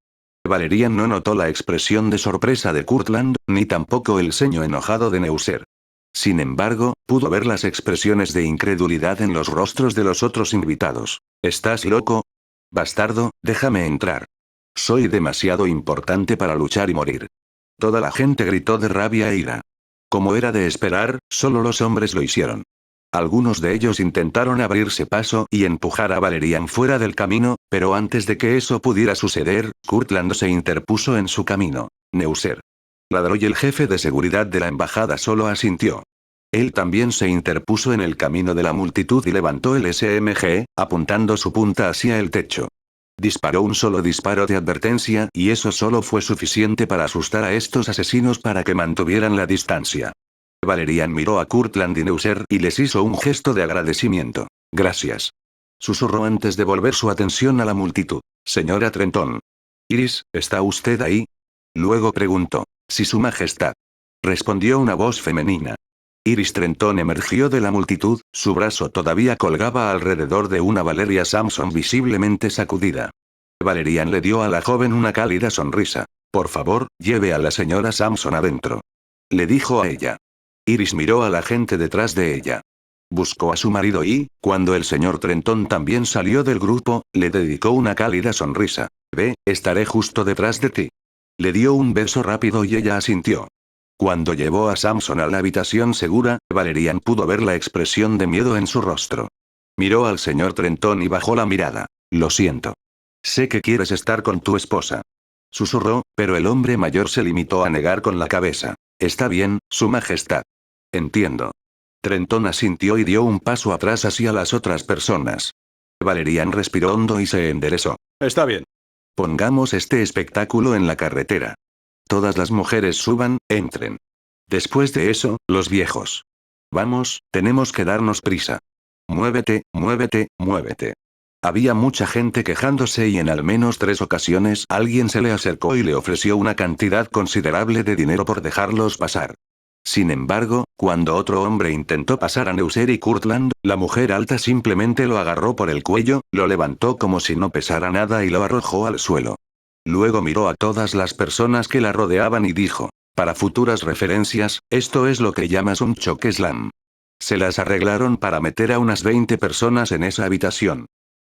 Valerian no notó la expresión de sorpresa de Courtland, ni tampoco el ceño enojado de Neuser. Sin embargo, pudo ver las expresiones de incredulidad en los rostros de los otros invitados. ¿Estás loco? Bastardo, déjame entrar. Soy demasiado importante para luchar y morir. Toda la gente gritó de rabia e ira. Como era de esperar, solo los hombres lo hicieron. Algunos de ellos intentaron abrirse paso y empujar a Valerian fuera del camino, pero antes de que eso pudiera suceder, Courtland se interpuso en su camino. Neuser. Ladró y el jefe de seguridad de la embajada solo asintió. Él también se interpuso en el camino de la multitud y levantó el SMG, apuntando su punta hacia el techo. Disparó un solo disparo de advertencia y eso solo fue suficiente para asustar a estos asesinos para que mantuvieran la distancia. Valerian miró a Courtland y Neuser y les hizo un gesto de agradecimiento. Gracias. Susurró antes de volver su atención a la multitud. Señora Trenton. Iris, ¿está usted ahí? Luego preguntó. Sí, su majestad. Respondió una voz femenina. Iris Trenton emergió de la multitud, su brazo todavía colgaba alrededor de una Valeria Sampson visiblemente sacudida. Valerian le dio a la joven una cálida sonrisa. Por favor, lleve a la señora Samson adentro. Le dijo a ella. Iris miró a la gente detrás de ella. Buscó a su marido y, cuando el señor Trenton también salió del grupo, le dedicó una cálida sonrisa. Ve, estaré justo detrás de ti. Le dio un beso rápido y ella asintió. Cuando llevó a Samson a la habitación segura, Valerian pudo ver la expresión de miedo en su rostro. Miró al señor Trenton y bajó la mirada. Lo siento. Sé que quieres estar con tu esposa. Susurró, pero el hombre mayor se limitó a negar con la cabeza. Está bien, Su Majestad. Entiendo. Trenton asintió y dio un paso atrás hacia las otras personas. Valerian respiró hondo y se enderezó. Está bien. Pongamos este espectáculo en la carretera. Todas las mujeres suban, entren. Después de eso, los viejos. Vamos, tenemos que darnos prisa. Muévete, muévete, muévete. Había mucha gente quejándose y en al menos 3 ocasiones alguien se le acercó y le ofreció una cantidad considerable de dinero por dejarlos pasar. Sin embargo, cuando otro hombre intentó pasar a Neuser y Courtland, la mujer alta simplemente lo agarró por el cuello, lo levantó como si no pesara nada y lo arrojó al suelo. Luego miró a todas las personas que la rodeaban y dijo, para futuras referencias, esto es lo que llamas un choque slam. Se las arreglaron para meter a unas 20 personas en esa habitación.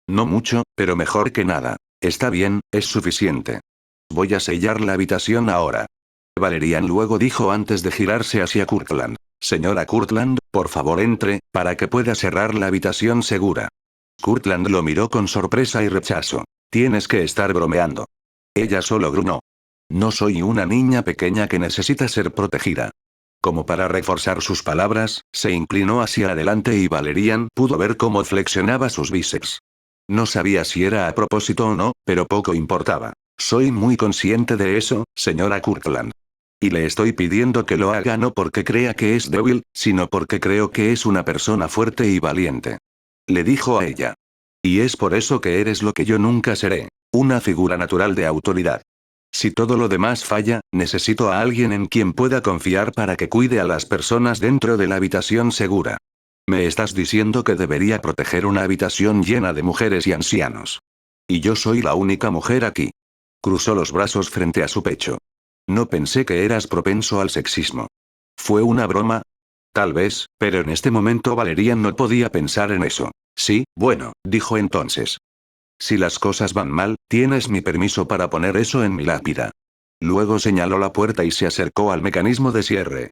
No mucho, pero mejor que nada. Está bien, es suficiente. Voy a sellar la habitación ahora. Valerian luego dijo antes de girarse hacia Courtland. Señora Courtland, por favor entre, para que pueda cerrar la habitación segura. Courtland lo miró con sorpresa y rechazo. Tienes que estar bromeando. Ella solo gruñó. No soy una niña pequeña que necesita ser protegida. Como para reforzar sus palabras, se inclinó hacia adelante y Valerian pudo ver cómo flexionaba sus bíceps. No sabía si era a propósito o no, pero poco importaba. Soy muy consciente de eso, señora Courtland. Y le estoy pidiendo que lo haga no porque crea que es débil, sino porque creo que es una persona fuerte y valiente. Le dijo a ella. Y es por eso que eres lo que yo nunca seré, una figura natural de autoridad. Si todo lo demás falla, necesito a alguien en quien pueda confiar para que cuide a las personas dentro de la habitación segura. Me estás diciendo que debería proteger una habitación llena de mujeres y ancianos. Y yo soy la única mujer aquí. Cruzó los brazos frente a su pecho. No pensé que eras propenso al sexismo. ¿Fue una broma? Tal vez, pero en este momento Valerian no podía pensar en eso. Sí, bueno, dijo entonces. Si las cosas van mal, tienes mi permiso para poner eso en mi lápida. Luego señaló la puerta y se acercó al mecanismo de cierre.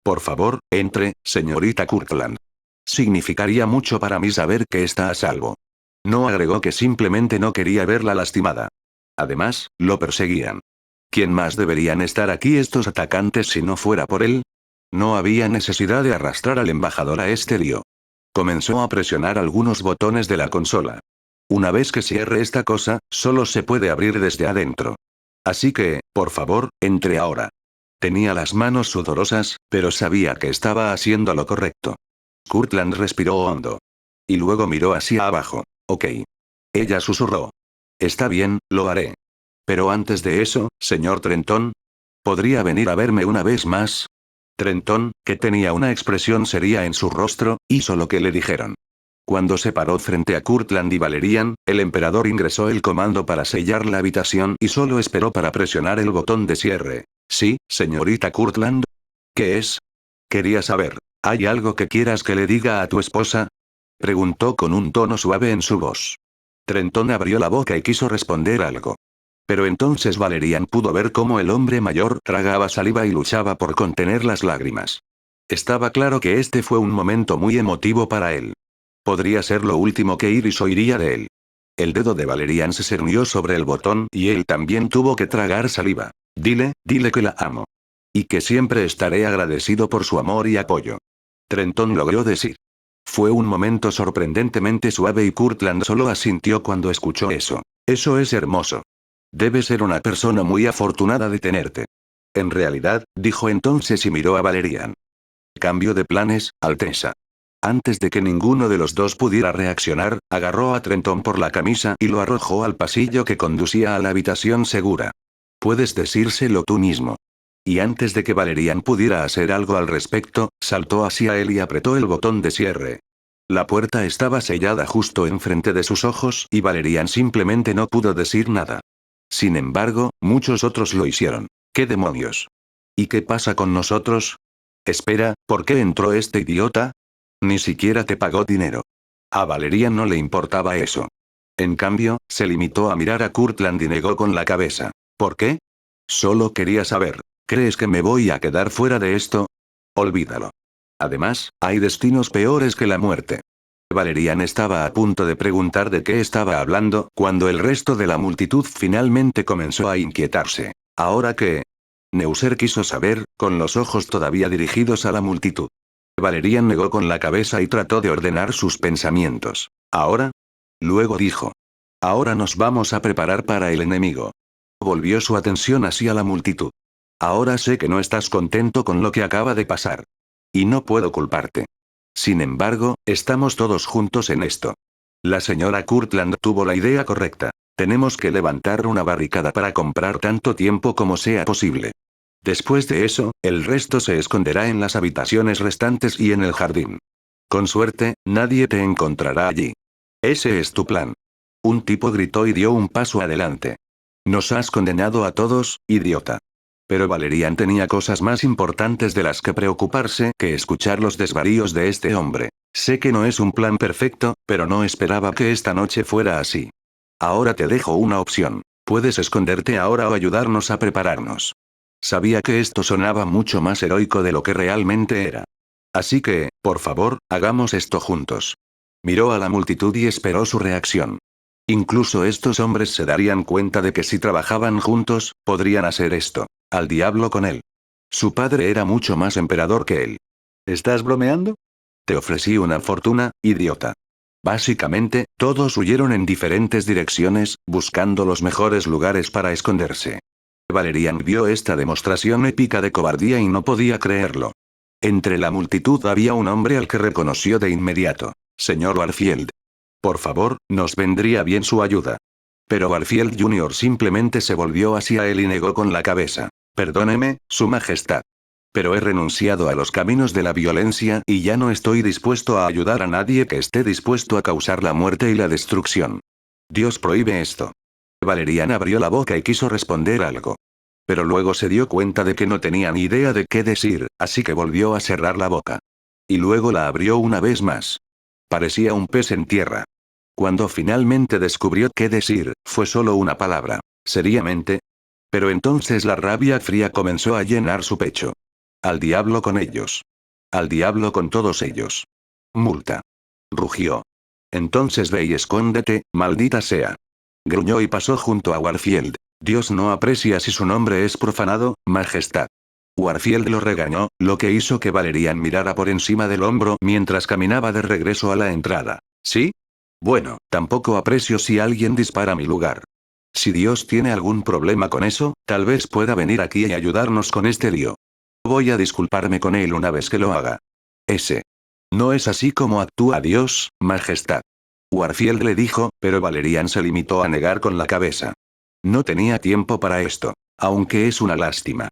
Por favor, entre, señorita Courtland. Significaría mucho para mí saber que está a salvo. No agregó que simplemente no quería verla lastimada. Además, lo perseguían. ¿Quién más deberían estar aquí estos atacantes si no fuera por él? No había necesidad de arrastrar al embajador a este lío. Comenzó a presionar algunos botones de la consola. Una vez que cierre esta cosa, solo se puede abrir desde adentro. Así que, por favor, entre ahora. Tenía las manos sudorosas, pero sabía que estaba haciendo lo correcto. Courtland respiró hondo. Y luego miró hacia abajo. Ok. Ella susurró. Está bien, lo haré. Pero antes de eso, señor Trenton, ¿podría venir a verme una vez más? Trenton, que tenía una expresión seria en su rostro, hizo lo que le dijeron. Cuando se paró frente a Courtland y Valerian, el emperador ingresó el comando para sellar la habitación y solo esperó para presionar el botón de cierre. Sí, señorita Courtland. ¿Qué es? Quería saber. ¿Hay algo que quieras que le diga a tu esposa? Preguntó con un tono suave en su voz. Trenton abrió la boca y quiso responder algo. Pero entonces Valerian pudo ver cómo el hombre mayor tragaba saliva y luchaba por contener las lágrimas. Estaba claro que este fue un momento muy emotivo para él. Podría ser lo último que Iris oiría de él. El dedo de Valerian se cernió sobre el botón y él también tuvo que tragar saliva. Dile que la amo. Y que siempre estaré agradecido por su amor y apoyo. Trenton logró decir. Fue un momento sorprendentemente suave y Courtland solo asintió cuando escuchó eso. Eso es hermoso. Debes ser una persona muy afortunada de tenerte. En realidad, dijo entonces y miró a Valerian. Cambio de planes, Alteza. Antes de que ninguno de los dos pudiera reaccionar, agarró a Trenton por la camisa y lo arrojó al pasillo que conducía a la habitación segura. Puedes decírselo tú mismo. Y antes de que Valerian pudiera hacer algo al respecto, saltó hacia él y apretó el botón de cierre. La puerta estaba sellada justo enfrente de sus ojos y Valerian simplemente no pudo decir nada. Sin embargo, muchos otros lo hicieron. ¿Qué demonios? ¿Y qué pasa con nosotros? Espera, ¿por qué entró este idiota? Ni siquiera te pagó dinero. A Valerian no le importaba eso. En cambio, se limitó a mirar a Courtland y negó con la cabeza. ¿Por qué? Solo quería saber. ¿Crees que me voy a quedar fuera de esto? Olvídalo. Además, hay destinos peores que la muerte. Valerian estaba a punto de preguntar de qué estaba hablando, cuando el resto de la multitud finalmente comenzó a inquietarse. ¿Ahora qué? Neuser quiso saber, con los ojos todavía dirigidos a la multitud. Valerian negó con la cabeza y trató de ordenar sus pensamientos. ¿Ahora? Luego dijo. Ahora nos vamos a preparar para el enemigo. Volvió su atención hacia la multitud. Ahora sé que no estás contento con lo que acaba de pasar. Y no puedo culparte. Sin embargo, estamos todos juntos en esto. La señora Courtland tuvo la idea correcta. Tenemos que levantar una barricada para comprar tanto tiempo como sea posible. Después de eso, el resto se esconderá en las habitaciones restantes y en el jardín. Con suerte, nadie te encontrará allí. Ese es tu plan. Un tipo gritó y dio un paso adelante. Nos has condenado a todos, idiota. Pero Valerian tenía cosas más importantes de las que preocuparse que escuchar los desvaríos de este hombre. Sé que no es un plan perfecto, pero no esperaba que esta noche fuera así. Ahora te dejo una opción. Puedes esconderte ahora o ayudarnos a prepararnos. Sabía que esto sonaba mucho más heroico de lo que realmente era. Así que, por favor, hagamos esto juntos. Miró a la multitud y esperó su reacción. Incluso estos hombres se darían cuenta de que si trabajaban juntos, podrían hacer esto. Al diablo con él. Su padre era mucho más emperador que él. ¿Estás bromeando? Te ofrecí una fortuna, idiota. Básicamente, todos huyeron en diferentes direcciones, buscando los mejores lugares para esconderse. Valerian vio esta demostración épica de cobardía y no podía creerlo. Entre la multitud había un hombre al que reconoció de inmediato. Señor Warfield. Por favor, nos vendría bien su ayuda. Pero Warfield Jr. simplemente se volvió hacia él y negó con la cabeza. Perdóneme, Su Majestad. Pero he renunciado a los caminos de la violencia y ya no estoy dispuesto a ayudar a nadie que esté dispuesto a causar la muerte y la destrucción. Dios prohíbe esto. Valerian abrió la boca y quiso responder algo. Pero luego se dio cuenta de que no tenía ni idea de qué decir, así que volvió a cerrar la boca. Y luego la abrió una vez más. Parecía un pez en tierra. Cuando finalmente descubrió qué decir, fue solo una palabra. Seriamente. Pero entonces la rabia fría comenzó a llenar su pecho. Al diablo con ellos. Al diablo con todos ellos. Multa. Rugió. Entonces ve y escóndete, maldita sea. Gruñó y pasó junto a Warfield. Dios no aprecia si su nombre es profanado, Majestad. Warfield lo regañó, lo que hizo que Valerian mirara por encima del hombro mientras caminaba de regreso a la entrada. ¿Sí? Bueno, tampoco aprecio si alguien dispara a mi lugar. Si Dios tiene algún problema con eso, tal vez pueda venir aquí y ayudarnos con este lío. Voy a disculparme con él una vez que lo haga. Ese. No es así como actúa Dios, Majestad. Warfield le dijo, pero Valerian se limitó a negar con la cabeza. No tenía tiempo para esto. Aunque es una lástima.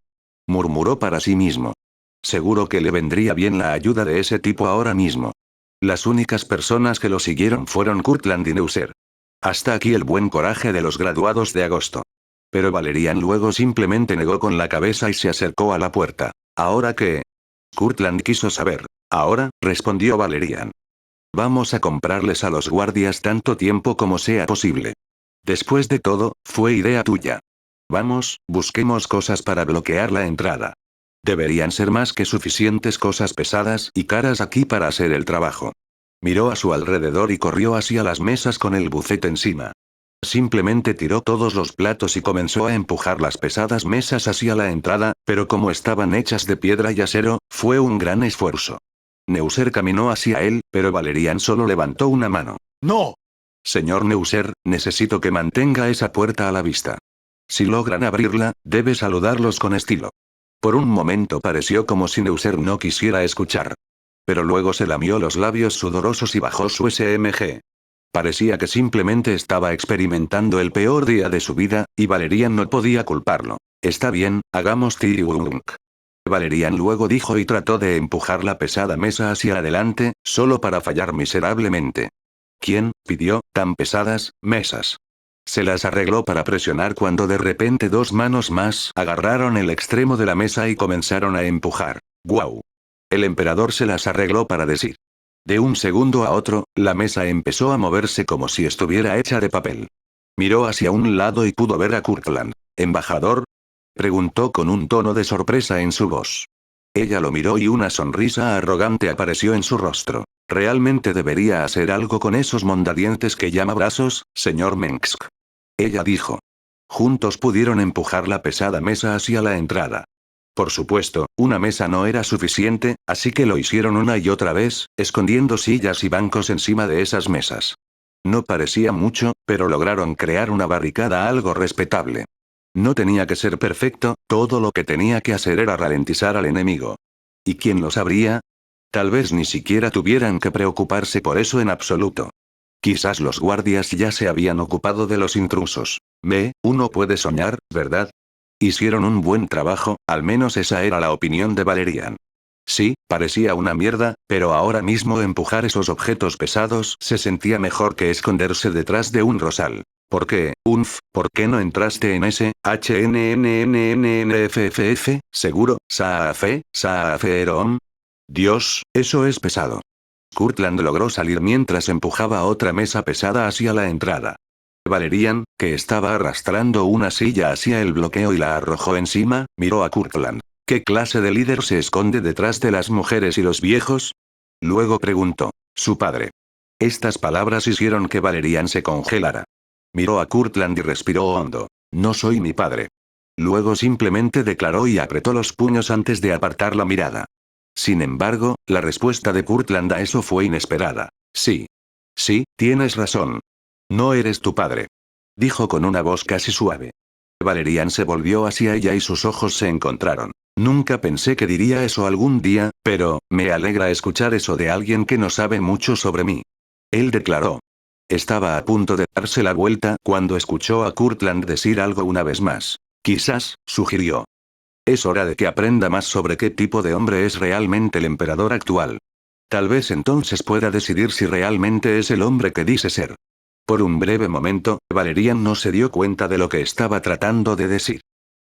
Murmuró para sí mismo. Seguro que le vendría bien la ayuda de ese tipo ahora mismo. Las únicas personas que lo siguieron fueron Courtland y Neuser. Hasta aquí el buen coraje de los graduados de agosto. Pero Valerian luego simplemente negó con la cabeza y se acercó a la puerta. ¿Ahora qué? Courtland quiso saber. Ahora, respondió Valerian. Vamos a comprarles a los guardias tanto tiempo como sea posible. Después de todo, fue idea tuya. Vamos, busquemos cosas para bloquear la entrada. Deberían ser más que suficientes cosas pesadas y caras aquí para hacer el trabajo. Miró a su alrededor y corrió hacia las mesas con el buffet encima. Simplemente tiró todos los platos y comenzó a empujar las pesadas mesas hacia la entrada, pero como estaban hechas de piedra y acero, fue un gran esfuerzo. Neuser caminó hacia él, pero Valerian solo levantó una mano. ¡No! Señor Neuser, necesito que mantenga esa puerta a la vista. Si logran abrirla, debe saludarlos con estilo. Por un momento pareció como si Neuser no quisiera escuchar. Pero luego se lamió los labios sudorosos y bajó su SMG. Parecía que simplemente estaba experimentando el peor día de su vida, y Valerian no podía culparlo. Está bien, hagamos Tiwunk. Valerian luego dijo y trató de empujar la pesada mesa hacia adelante, solo para fallar miserablemente. ¿Quién pidió tan pesadas mesas? Se las arregló para presionar cuando de repente dos manos más agarraron el extremo de la mesa y comenzaron a empujar. ¡Guau! El emperador se las arregló para decir. De un segundo a otro, la mesa empezó a moverse como si estuviera hecha de papel. Miró hacia un lado y pudo ver a Courtland. ¿Embajador? Preguntó con un tono de sorpresa en su voz. Ella lo miró y una sonrisa arrogante apareció en su rostro. Realmente debería hacer algo con esos mondadientes que llama brazos, señor Mengsk. Ella dijo. Juntos pudieron empujar la pesada mesa hacia la entrada. Por supuesto, una mesa no era suficiente, así que lo hicieron una y otra vez, escondiendo sillas y bancos encima de esas mesas. No parecía mucho, pero lograron crear una barricada algo respetable. No tenía que ser perfecto, todo lo que tenía que hacer era ralentizar al enemigo. ¿Y quién lo sabría? Tal vez ni siquiera tuvieran que preocuparse por eso en absoluto. Quizás los guardias ya se habían ocupado de los intrusos. Uno puede soñar, ¿verdad? Hicieron un buen trabajo, al menos esa era la opinión de Valerian. Sí, parecía una mierda, pero ahora mismo empujar esos objetos pesados se sentía mejor que esconderse detrás de un rosal. ¿Por qué, por qué no entraste en ese, HNNNNNFFF, seguro, Saaferom? Dios, eso es pesado. Courtland logró salir mientras empujaba otra mesa pesada hacia la entrada. Valerian, que estaba arrastrando una silla hacia el bloqueo y la arrojó encima, miró a Courtland. ¿Qué clase de líder se esconde detrás de las mujeres y los viejos? Luego preguntó. Su padre. Estas palabras hicieron que Valerian se congelara. Miró a Courtland y respiró hondo. No soy mi padre. Luego simplemente declaró y apretó los puños antes de apartar la mirada. Sin embargo, la respuesta de Courtland a eso fue inesperada. Sí. Sí, tienes razón. No eres tu padre. Dijo con una voz casi suave. Valerian se volvió hacia ella y sus ojos se encontraron. Nunca pensé que diría eso algún día, pero, me alegra escuchar eso de alguien que no sabe mucho sobre mí. Él declaró. Estaba a punto de darse la vuelta cuando escuchó a Courtland decir algo una vez más. Quizás, sugirió. Es hora de que aprenda más sobre qué tipo de hombre es realmente el emperador actual. Tal vez entonces pueda decidir si realmente es el hombre que dice ser. Por un breve momento, Valerian no se dio cuenta de lo que estaba tratando de decir.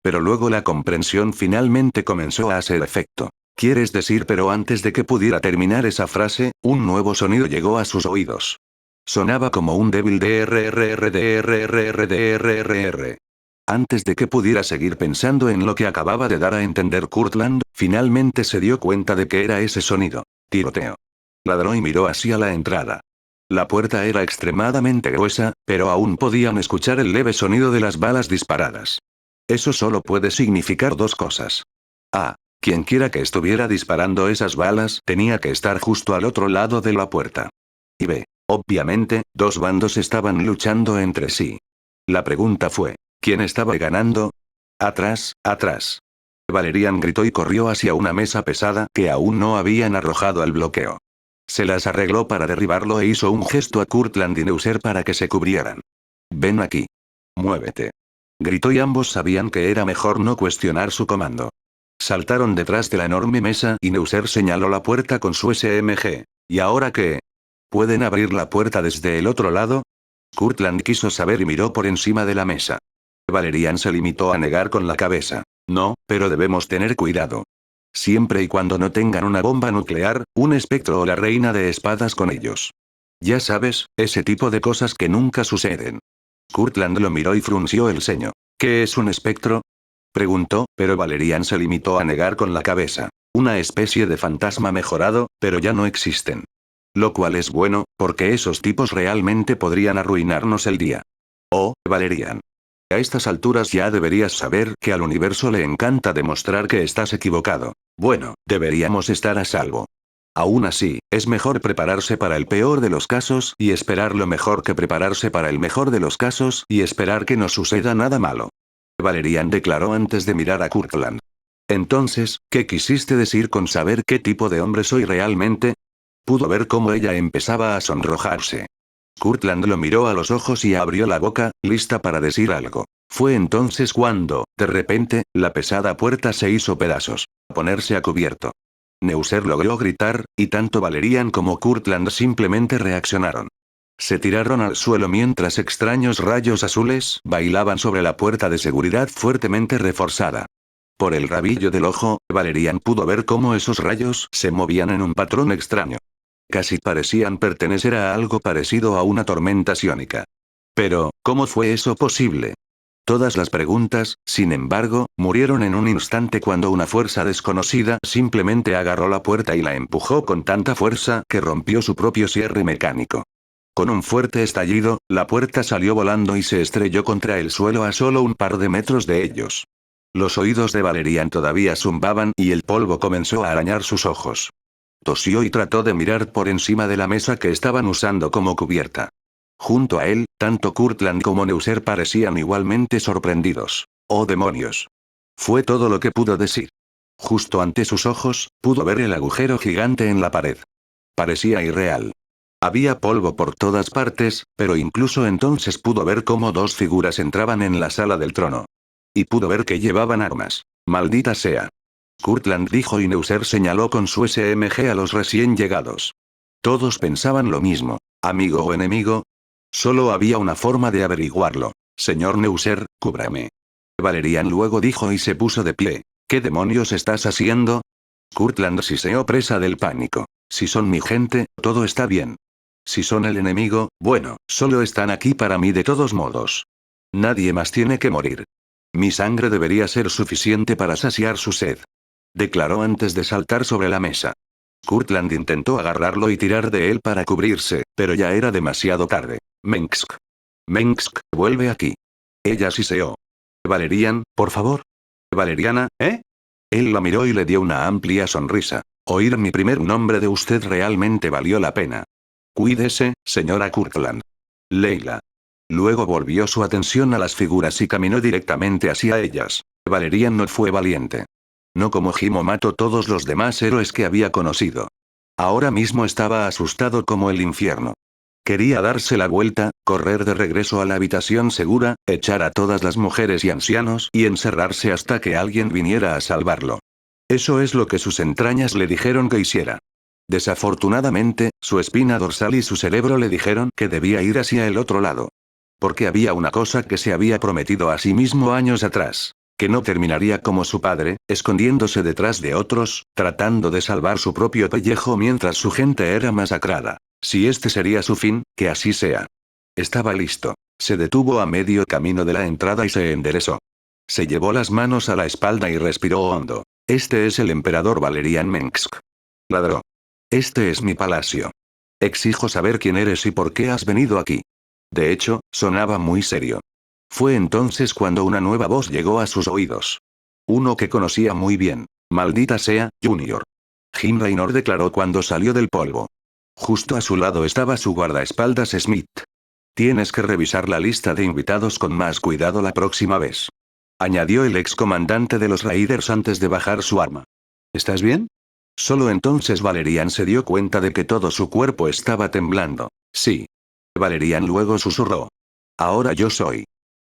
Pero luego la comprensión finalmente comenzó a hacer efecto. ¿Quieres decir? Pero antes de que pudiera terminar esa frase, un nuevo sonido llegó a sus oídos. Sonaba como un débil DRRRDRRRDRRR. Antes de que pudiera seguir pensando en lo que acababa de dar a entender Courtland, finalmente se dio cuenta de que era ese sonido. Tiroteo. Ladró y miró hacia la entrada. La puerta era extremadamente gruesa, pero aún podían escuchar el leve sonido de las balas disparadas. Eso solo puede significar dos cosas. A. Quienquiera que estuviera disparando esas balas tenía que estar justo al otro lado de la puerta. Y B. Obviamente, dos bandos estaban luchando entre sí. La pregunta fue, ¿quién estaba ganando? Atrás, atrás. Valerian gritó y corrió hacia una mesa pesada que aún no habían arrojado al bloqueo. Se las arregló para derribarlo e hizo un gesto a Courtland y Neuser para que se cubrieran. Ven aquí. Muévete. Gritó y ambos sabían que era mejor no cuestionar su comando. Saltaron detrás de la enorme mesa y Neuser señaló la puerta con su SMG. ¿Y ahora qué? ¿Pueden abrir la puerta desde el otro lado? Courtland quiso saber y miró por encima de la mesa. Valerian se limitó a negar con la cabeza. No, pero debemos tener cuidado. Siempre y cuando no tengan una bomba nuclear, un espectro o la reina de espadas con ellos. Ya sabes, ese tipo de cosas que nunca suceden. Courtland lo miró y frunció el ceño. ¿Qué es un espectro? Preguntó, pero Valerian se limitó a negar con la cabeza. Una especie de fantasma mejorado, pero ya no existen. Lo cual es bueno, porque esos tipos realmente podrían arruinarnos el día. Oh, Valerian. A estas alturas ya deberías saber que al universo le encanta demostrar que estás equivocado. Bueno, deberíamos estar a salvo. Aún así, es mejor prepararse para el peor de los casos y esperar lo mejor que prepararse para el mejor de los casos y esperar que no suceda nada malo. Valerian declaró antes de mirar a Courtland. Entonces, ¿qué quisiste decir con saber qué tipo de hombre soy realmente? Pudo ver cómo ella empezaba a sonrojarse. Courtland lo miró a los ojos y abrió la boca, lista para decir algo. Fue entonces cuando, de repente, la pesada puerta se hizo pedazos. Ponerse a cubierto. Neuser logró gritar, y tanto Valerian como Kurtland simplemente reaccionaron. Se tiraron al suelo mientras extraños rayos azules bailaban sobre la puerta de seguridad fuertemente reforzada. Por el rabillo del ojo, Valerian pudo ver cómo esos rayos se movían en un patrón extraño. Casi parecían pertenecer a algo parecido a una tormenta psiónica. Pero, ¿cómo fue eso posible? Todas las preguntas, sin embargo, murieron en un instante cuando una fuerza desconocida simplemente agarró la puerta y la empujó con tanta fuerza que rompió su propio cierre mecánico. Con un fuerte estallido, la puerta salió volando y se estrelló contra el suelo a solo un par de metros de ellos. Los oídos de Valerian todavía zumbaban y el polvo comenzó a arañar sus ojos. Tosió y trató de mirar por encima de la mesa que estaban usando como cubierta. Junto a él, tanto Kurtland como Neuser parecían igualmente sorprendidos. ¡Oh demonios! Fue todo lo que pudo decir. Justo ante sus ojos, pudo ver el agujero gigante en la pared. Parecía irreal. Había polvo por todas partes, pero incluso entonces pudo ver cómo dos figuras entraban en la sala del trono. Y pudo ver que llevaban armas. ¡Maldita sea! Kurtland dijo y Neuser señaló con su SMG a los recién llegados. Todos pensaban lo mismo. ¿Amigo o enemigo? Solo había una forma de averiguarlo. Señor Neuser, cúbrame. Valerian luego dijo y se puso de pie. ¿Qué demonios estás haciendo? Kurtland siseó presa del pánico. Si son mi gente, todo está bien. Si son el enemigo, bueno, solo están aquí para mí de todos modos. Nadie más tiene que morir. Mi sangre debería ser suficiente para saciar su sed. Declaró antes de saltar sobre la mesa. Kurtland intentó agarrarlo y tirar de él para cubrirse, pero ya era demasiado tarde. Mengsk. Mengsk, vuelve aquí. Ella siseó. Valerian, por favor. Valeriana, ¿eh? Él la miró y le dio una amplia sonrisa. Oír mi primer nombre de usted realmente valió la pena. Cuídese, señora Kurtland. Leila. Luego volvió su atención a las figuras y caminó directamente hacia ellas. Valerian no fue valiente. No como Himo mató todos los demás héroes que había conocido. Ahora mismo estaba asustado como el infierno. Quería darse la vuelta, correr de regreso a la habitación segura, echar a todas las mujeres y ancianos y encerrarse hasta que alguien viniera a salvarlo. Eso es lo que sus entrañas le dijeron que hiciera. Desafortunadamente, su espina dorsal y su cerebro le dijeron que debía ir hacia el otro lado. Porque había una cosa que se había prometido a sí mismo años atrás. Que no terminaría como su padre, escondiéndose detrás de otros, tratando de salvar su propio pellejo mientras su gente era masacrada. Si este sería su fin, que así sea. Estaba listo. Se detuvo a medio camino de la entrada y se enderezó. Se llevó las manos a la espalda y respiró hondo. Este es el emperador Valerian Mengsk. Ladró. Este es mi palacio. Exijo saber quién eres y por qué has venido aquí. De hecho, sonaba muy serio. Fue entonces cuando una nueva voz llegó a sus oídos. Uno que conocía muy bien. Maldita sea, Junior. Jim Raynor declaró cuando salió del polvo. Justo a su lado estaba su guardaespaldas Smith. Tienes que revisar la lista de invitados con más cuidado la próxima vez. Añadió el excomandante de los Raiders antes de bajar su arma. ¿Estás bien? Solo entonces Valerian se dio cuenta de que todo su cuerpo estaba temblando. Sí. Valerian luego susurró. Ahora yo soy.